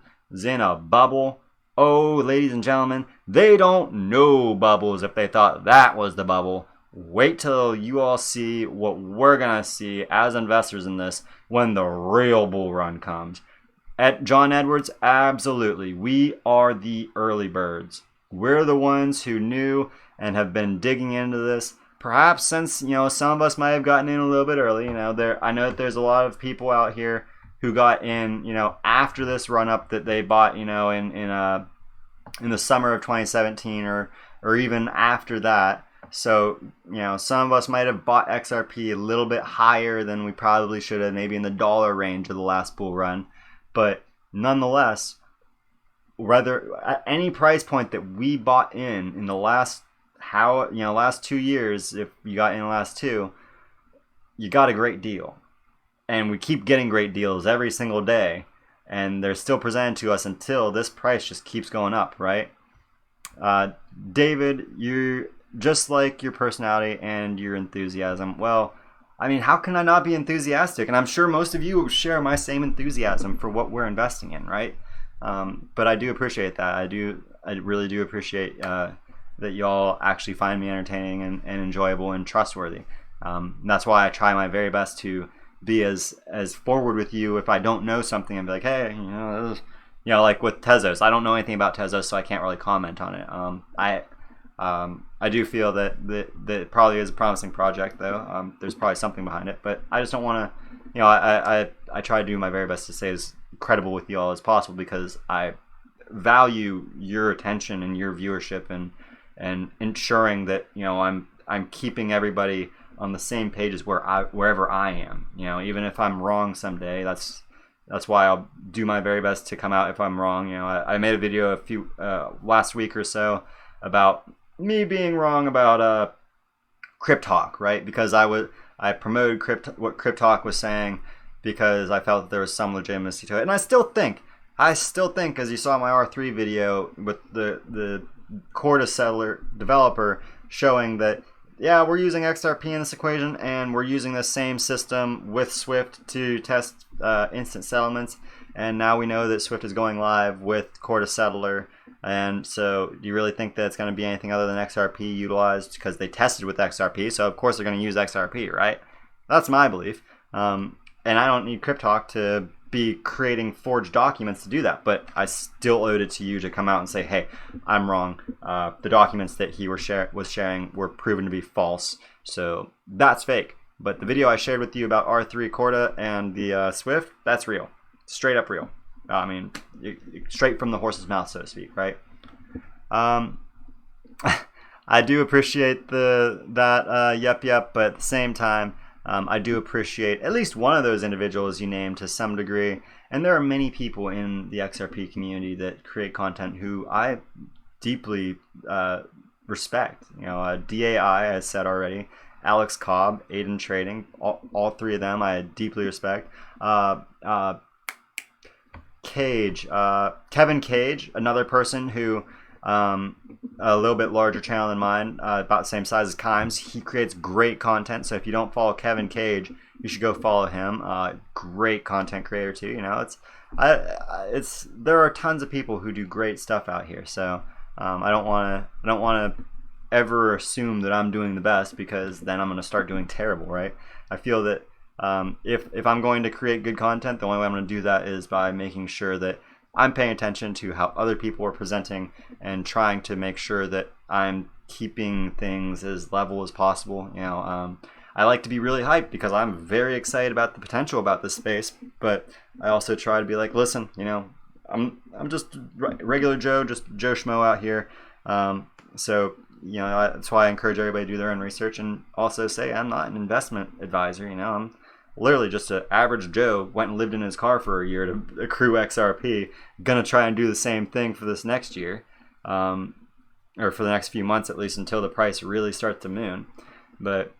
in a bubble, oh, ladies and gentlemen, they don't know bubbles if they thought that was the bubble. Wait till you all see what we're going to see as investors in this when the real bull run comes. At John Edwards, absolutely. We are the early birds. We're the ones who knew and have been digging into this perhaps since, you know, some of us might have gotten in a little bit early, you know, I know that there's a lot of people out here who got in, you know, after this run up that they bought, you know, in the summer of 2017 or even after that. So, you know, some of us might have bought XRP a little bit higher than we probably should have, maybe in the dollar range of the last bull run. But nonetheless, whether at any price point that we bought in the last last 2 years, if you got in the last two, you got a great deal. And we keep getting great deals every single day, and they're still presented to us until this price just keeps going up, right? David, you're just like your personality and your enthusiasm. Well, I mean, how can I not be enthusiastic? And I'm sure most of you share my same enthusiasm for what we're investing in, right? But I do appreciate that. I really do appreciate that y'all actually find me entertaining and enjoyable and trustworthy. That's why I try my very best to be as forward with you. If I don't know something, and be like, hey, like with Tezos, I don't know anything about Tezos, so I can't really comment on it. I do feel that it probably is a promising project, though. There's probably something behind it, but I just don't want to, I try to do my very best to stay as credible with you all as possible, because I value your attention and your viewership and ensuring that, I'm keeping everybody on the same page as wherever I am. Even if I'm wrong someday, that's why I'll do my very best to come out if I'm wrong. I made a video last week or so about me being wrong about Cryptalk, right? Because I promoted what Cryptalk was saying, because I felt that there was some legitimacy to it, and I still think, as you saw in my R3 video with the Corda settler developer showing that, yeah, we're using XRP in this equation, and we're using the same system with Swift to test instant settlements, and now we know that Swift is going live with Corda settler. And so do you really think that it's going to be anything other than XRP utilized? Because they tested with XRP, so of course they're going to use XRP, right? That's my belief. And I don't need Cryptalk to be creating forged documents to do that, but I still owed it to you to come out and say, hey, I'm wrong. The documents that he was sharing were proven to be false, so that's fake. But the video I shared with you about R3 Corda and the Swift, that's real. Straight up real. I mean, straight from the horse's mouth, so to speak, right? I do appreciate that yep, but at the same time, I do appreciate at least one of those individuals you named to some degree. And there are many people in the XRP community that create content who I deeply respect. DAI, as said already, Alex Cobb, Aiden Trading, all three of them I deeply respect. Kevin Cage, another person who, a little bit larger channel than mine, about the same size as Kimes. He creates great content, so if you don't follow Kevin Cage, you should go follow him. Great content creator too. There are tons of people who do great stuff out here. So I don't want to ever assume that I'm doing the best, because then I'm going to start doing terrible, right? I feel that if I'm going to create good content, the only way I'm going to do that is by making sure that I'm paying attention to how other people are presenting and trying to make sure that I'm keeping things as level as possible. I like to be really hyped because I'm very excited about the potential about this space, but I also try to be like, listen, I'm just regular Joe, just Joe Schmo out here. So that's why I encourage everybody to do their own research, and also say I'm not an investment advisor. I'm literally just an average Joe, went and lived in his car for a year to accrue XRP, gonna try and do the same thing for this next year, or for the next few months at least, until the price really starts to moon. But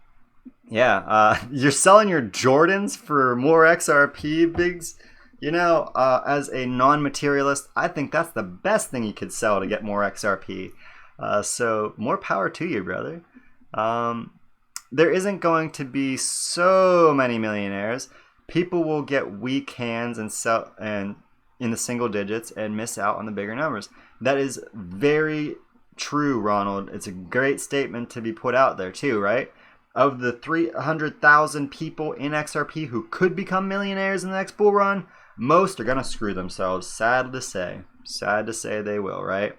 yeah, you're selling your Jordans for more XRP, Biggs. As a non-materialist, I think that's the best thing you could sell to get more XRP. So more power to you, brother. There isn't going to be so many millionaires. People will get weak hands and sell and in the single digits and miss out on the bigger numbers. That is very true, Ronald. It's a great statement to be put out there too, right? Of the 300,000 people in XRP who could become millionaires in the next bull run, most are going to screw themselves. Sad to say they will, right?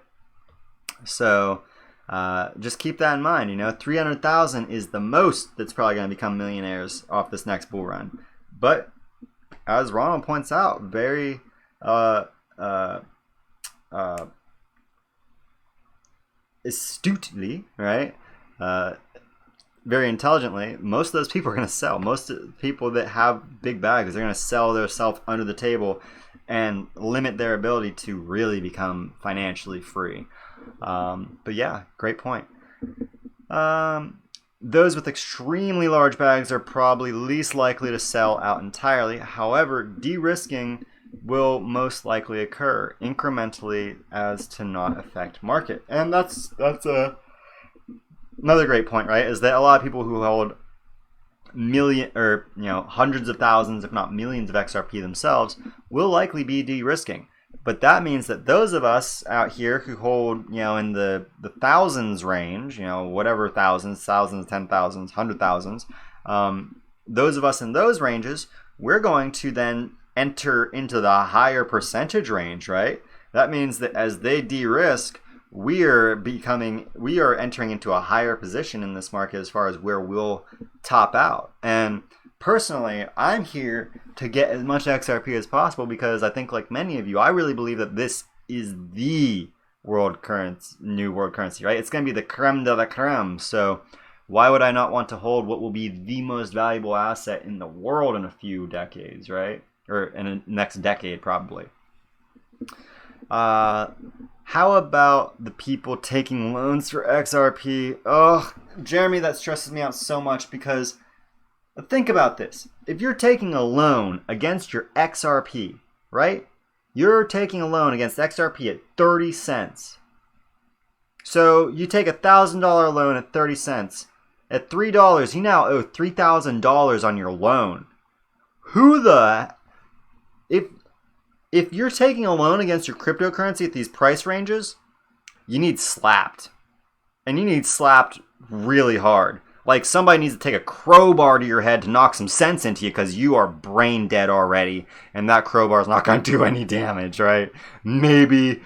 So Just keep that in mind. 300,000 is the most that's probably going to become millionaires off this next bull run. But as Ronald points out, very astutely, right? Very intelligently, most of those people are going to sell. Most of the people that have big bags, they're going to sell their stuff under the table and limit their ability to really become financially free. But yeah, great point. Those with extremely large bags are probably least likely to sell out entirely. However, de-risking will most likely occur incrementally as to not affect market. And that's another great point, right? Is that a lot of people who hold hundreds of thousands, if not millions of XRP themselves, will likely be de-risking. But that means that those of us out here who hold, in the thousands range, whatever thousands, 10,000s, 100,000s, those of us in those ranges, we're going to then enter into the higher percentage range, right? That means that as they de-risk, we are entering into a higher position in this market as far as where we'll top out. And personally, I'm here to get as much XRP as possible because I think, like many of you, I really believe that this is the new world currency, right? It's going to be the creme de la creme. So why would I not want to hold what will be the most valuable asset in the world in a few decades, right? Or in the next decade, probably. How about the people taking loans for XRP? Oh, Jeremy, that stresses me out so much because think about this. If you're taking a loan against your XRP, right? You're taking a loan against XRP at 30 cents. So you take a $1,000 loan at 30 cents. At $3, you now owe $3,000 on your loan. If you're taking a loan against your cryptocurrency at these price ranges, you need slapped. And you need slapped really hard. Like somebody needs to take a crowbar to your head to knock some sense into you because you are brain dead already. And that crowbar is not going to do any damage, right? Maybe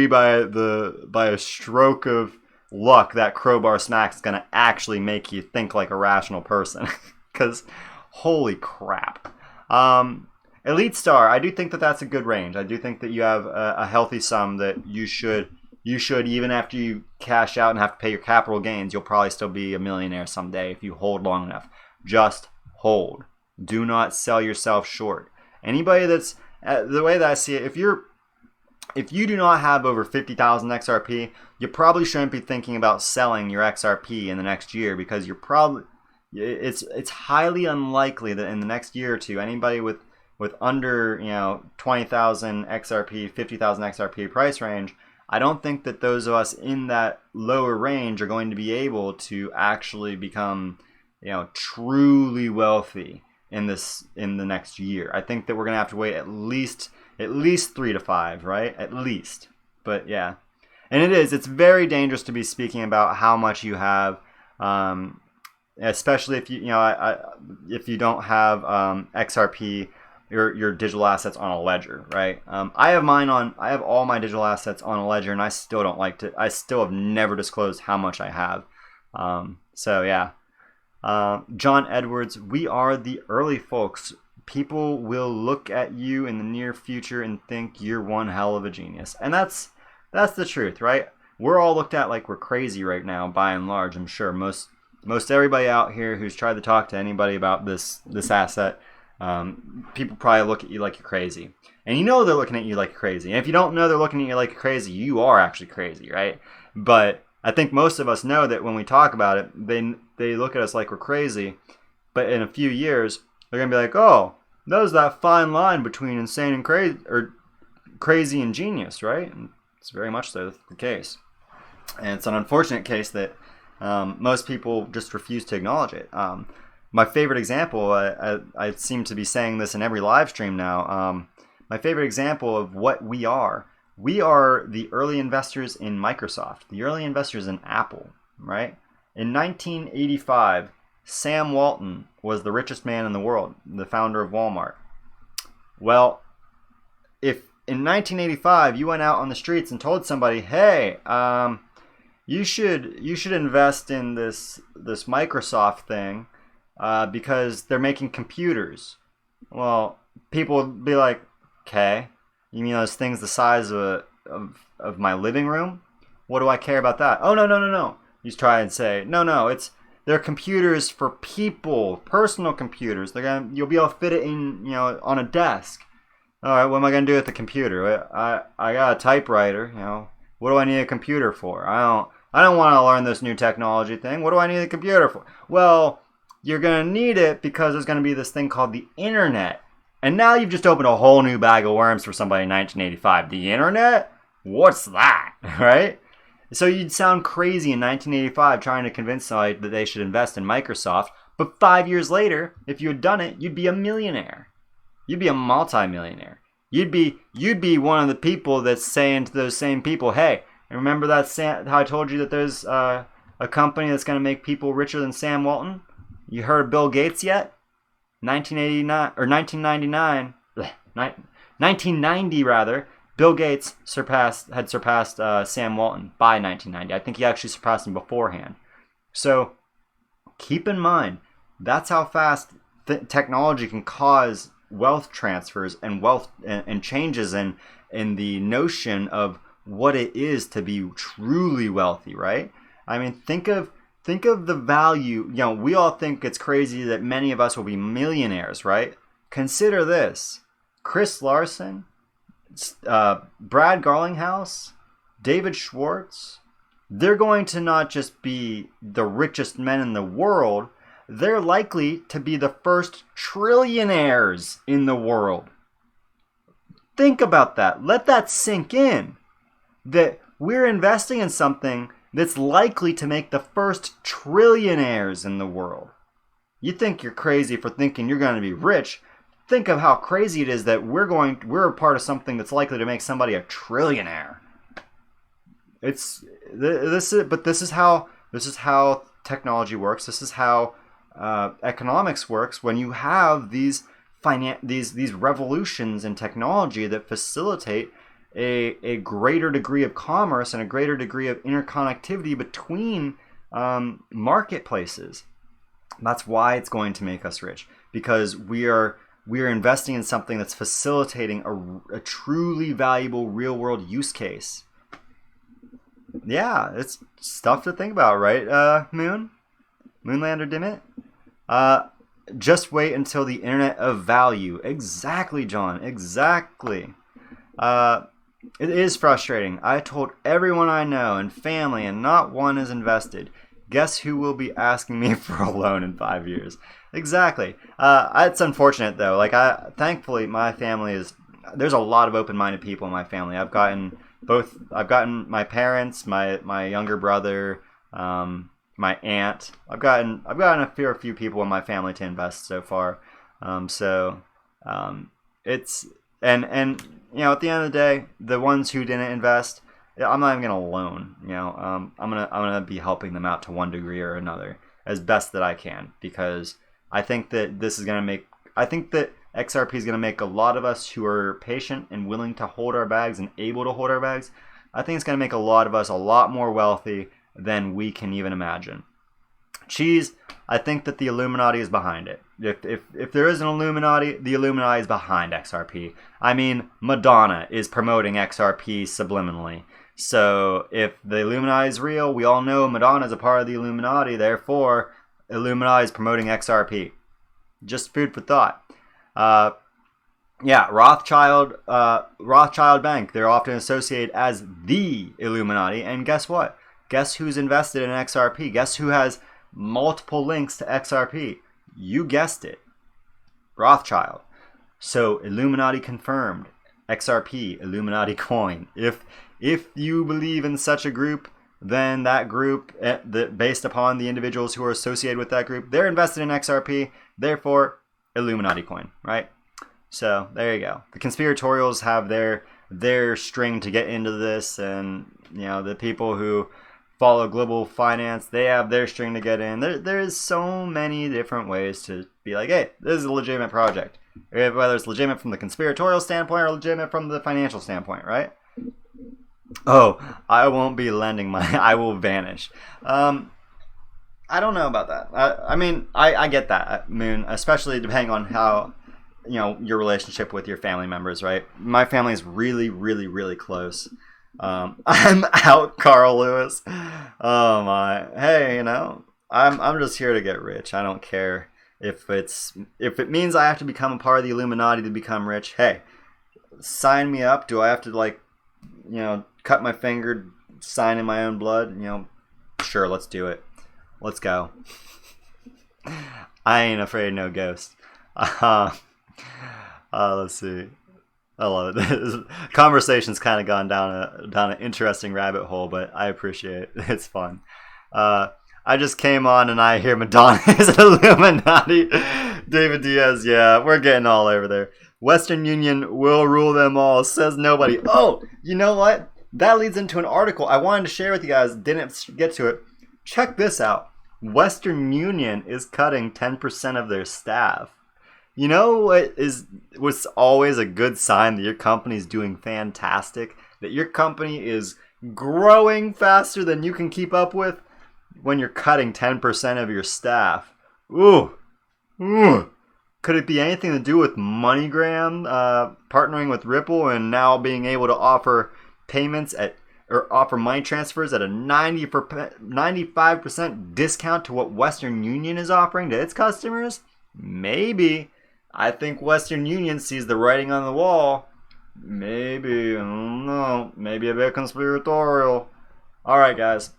by a stroke of luck, that crowbar smack is going to actually make you think like a rational person. Because holy crap. Elite Star, I do think that that's a good range. I do think that you have a healthy sum that you should, even after you cash out and have to pay your capital gains, you'll probably still be a millionaire someday if you hold long enough. Just hold. Do not sell yourself short. Anybody that's, the way that I see it, if you do not have over 50,000 XRP, you probably shouldn't be thinking about selling your XRP in the next year because it's highly unlikely that in the next year or two, anybody with under 20,000 XRP, 50,000 XRP price range, I don't think that those of us in that lower range are going to be able to actually become truly wealthy in the next year. I think that we're gonna have to wait at least 3 to 5, right? At least. But yeah, and it's very dangerous to be speaking about how much you have, especially if if you don't have XRP. Your digital assets on a ledger, right? I have all my digital assets on a ledger, and I still don't like to. I still have never disclosed how much I have. So yeah, John Edwards, we are the early folks. People will look at you in the near future and think you're one hell of a genius, and that's the truth, right? We're all looked at like we're crazy right now, by and large. I'm sure most everybody out here who's tried to talk to anybody about this asset. People probably look at you like you're crazy, and they're looking at you like you're crazy. And if you don't know they're looking at you like you're crazy, you are actually crazy, right? But I think most of us know that when we talk about it, they look at us like we're crazy. But in a few years, they're gonna be like, "Oh, there's that fine line between insane and crazy, or crazy and genius, right?" And it's very much so the case, and it's an unfortunate case that most people just refuse to acknowledge it. My favorite example, I seem to be saying this in every live stream now. My favorite example of what we are the early investors in Microsoft, the early investors in Apple, right? In 1985, Sam Walton was the richest man in the world, the founder of Walmart. Well, if in 1985 you went out on the streets and told somebody, hey, you should invest in this Microsoft thing because they're making computers. Well, people would be like, okay, you mean those things the size of my living room? What do I care about that? Oh, no. You try and say, no, they're computers for people, personal computers. You'll be able to fit it in, on a desk. All right, what am I gonna do with the computer? I got a typewriter. What do I need a computer for? I don't want to learn this new technology thing. What do I need a computer for? Well, you're gonna need it because there's gonna be this thing called the internet. And now you've just opened a whole new bag of worms for somebody in 1985. The internet? What's that? Right? So you'd sound crazy in 1985 trying to convince somebody that they should invest in Microsoft. But 5 years later, if you had done it, you'd be a millionaire. You'd be a multi-millionaire. You'd be one of the people that's saying to those same people, hey, remember how I told you that there's a company that's going to make people richer than Sam Walton? You heard of Bill Gates yet? 1990 rather, Bill Gates had surpassed Sam Walton by 1990. I think he actually surpassed him beforehand. So keep in mind, that's how fast technology can cause wealth transfers and wealth and changes in the notion of what it is to be truly wealthy, right? I mean, think of the value. We all think it's crazy that many of us will be millionaires, right? Consider this: Chris Larson, Brad Garlinghouse, David Schwartz. They're going to not just be the richest men in the world, they're likely to be the first trillionaires in the world. Think about that. Let that sink in. That we're investing in something that's likely to make the first trillionaires in the world. You think you're crazy for thinking you're going to be rich. Think of how crazy it is that we're a part of something that's likely to make somebody a trillionaire. This is how technology works. This is how economics works. When you have these revolutions in technology that facilitate a greater degree of commerce and a greater degree of interconnectivity between marketplaces. That's why it's going to make us rich, because we are investing in something that's facilitating a truly valuable real world use case. Yeah, it's stuff to think about, right, Moonlander Dimit? Just wait until the internet of value. Exactly, John. Exactly. It is frustrating. I told everyone I know and family, and not one is invested. Guess who will be asking me for a loan in 5 years? Exactly. It's unfortunate though. Thankfully, my family there's a lot of open-minded people in my family. I've gotten my parents, my younger brother, my aunt. I've gotten a fair few people in my family to invest so far. It's and at the end of the day, the ones who didn't invest, I'm not even gonna loan. I'm gonna be helping them out to one degree or another as best that I can, because I think that XRP is gonna make a lot of us who are patient and willing to hold our bags and able to hold our bags. I think it's gonna make a lot of us a lot more wealthy than we can even imagine. Cheese, I think that the Illuminati is behind it. If there is an Illuminati, the Illuminati is behind XRP. I mean, Madonna is promoting XRP subliminally. So if the Illuminati is real, we all know Madonna is a part of the Illuminati. Therefore, Illuminati is promoting XRP. Just food for thought. Rothschild Bank. They're often associated as the Illuminati. And guess what? Guess who's invested in XRP? Guess who has multiple links to XRP? You guessed it. Rothschild. So Illuminati confirmed. XRP, Illuminati coin. If you believe in such a group, then that group, based upon the individuals who are associated with that group, they're invested in XRP. Therefore, Illuminati coin, right? So there you go. The conspiratorials have their string to get into this, and the people who follow global finance, they have their string to get in. There's so many different ways to be like, hey, this is a legitimate project. Whether it's legitimate from the conspiratorial standpoint or legitimate from the financial standpoint, right? Oh, I won't be lending money. I will vanish. I don't know about that. I mean, I get that, Moon, especially depending on how, your relationship with your family members, right? My family is really, really, really close. I'm out, Carl Lewis. Oh my. Hey, I'm just here to get rich. I don't care if it means I have to become a part of the Illuminati to become rich. Hey, sign me up. Do I have to cut my finger, sign in my own blood? Sure, let's do it. Let's go. I ain't afraid of no ghost. Let's see. I love it. This conversation's kind of gone down an interesting rabbit hole, but I appreciate it. It's fun. I just came on and I hear Madonna is an Illuminati. David Diaz, yeah, we're getting all over there. Western Union will rule them all, says nobody. Oh, you know what? That leads into an article I wanted to share with you guys. Didn't get to it. Check this out. Western Union is cutting 10% of their staff. You know what's always a good sign that your company is doing fantastic? That your company is growing faster than you can keep up with? When you're cutting 10% of your staff. Ooh. Could it be anything to do with MoneyGram partnering with Ripple and now being able to offer payments or offer money transfers at a 95% discount to what Western Union is offering to its customers? Maybe. I think Western Union sees the writing on the wall. Maybe. I don't know. Maybe a bit conspiratorial. Alright, guys.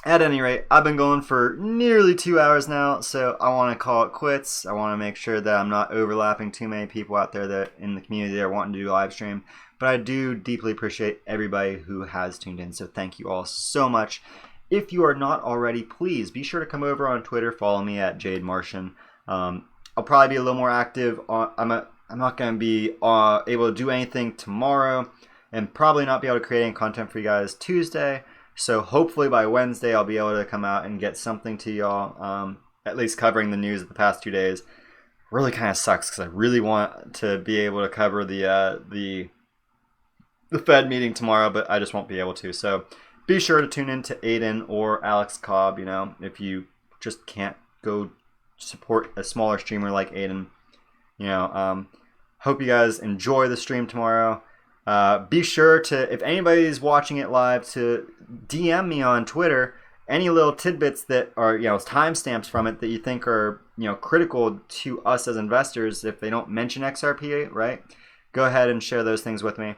At any rate, I've been going for nearly 2 hours now, so I want to call it quits. I want to make sure that I'm not overlapping too many people out there that in the community that are wanting to do live stream. But I do deeply appreciate everybody who has tuned in, so thank you all so much. If you are not already, please be sure to come over on Twitter. Follow me at Jade Martian. I'll probably be a little more active. I'm not going to be able to do anything tomorrow, and probably not be able to create any content for you guys Tuesday. So hopefully by Wednesday I'll be able to come out and get something to y'all, at least covering the news of the past 2 days. Really kind of sucks because I really want to be able to cover the Fed meeting tomorrow, but I just won't be able to. So be sure to tune in to Aiden or Alex Cobb, if you just can't go support a smaller streamer like Aiden. Hope you guys enjoy the stream tomorrow. Be sure to, if anybody's watching it live, to DM me on Twitter any little tidbits that are, timestamps from it that you think are, critical to us as investors. If they don't mention XRP, right? Go ahead and share those things with me.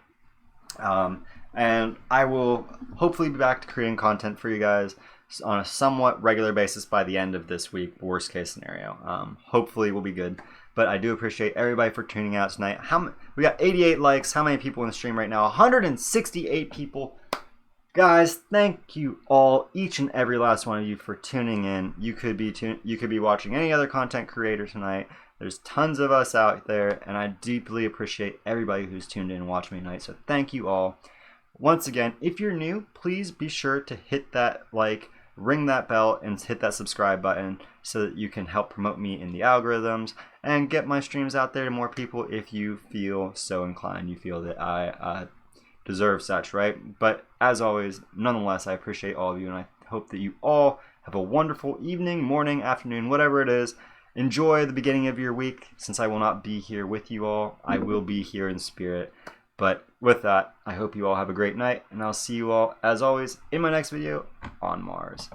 And I will hopefully be back to creating content for you guys on a somewhat regular basis by the end of this week, worst case scenario. Hopefully we'll be good. But I do appreciate everybody for tuning out tonight. We got 88 likes. How many people in the stream right now? 168 people. Guys, thank you all, each and every last one of you, for tuning in. You could be watching any other content creator tonight. There's tons of us out there, and I deeply appreciate everybody who's tuned in and watching me tonight. So thank you all. Once again, if you're new, please be sure to hit that like, ring that bell, and hit that subscribe button so that you can help promote me in the algorithms and get my streams out there to more people if you feel so inclined. You feel that I deserve such, right? But as always, nonetheless, I appreciate all of you, and I hope that you all have a wonderful evening, morning, afternoon, whatever it is. Enjoy the beginning of your week. Since I will not be here with you all, I will be here in spirit. But with that, I hope you all have a great night, and I'll see you all, as always, in my next video on Mars.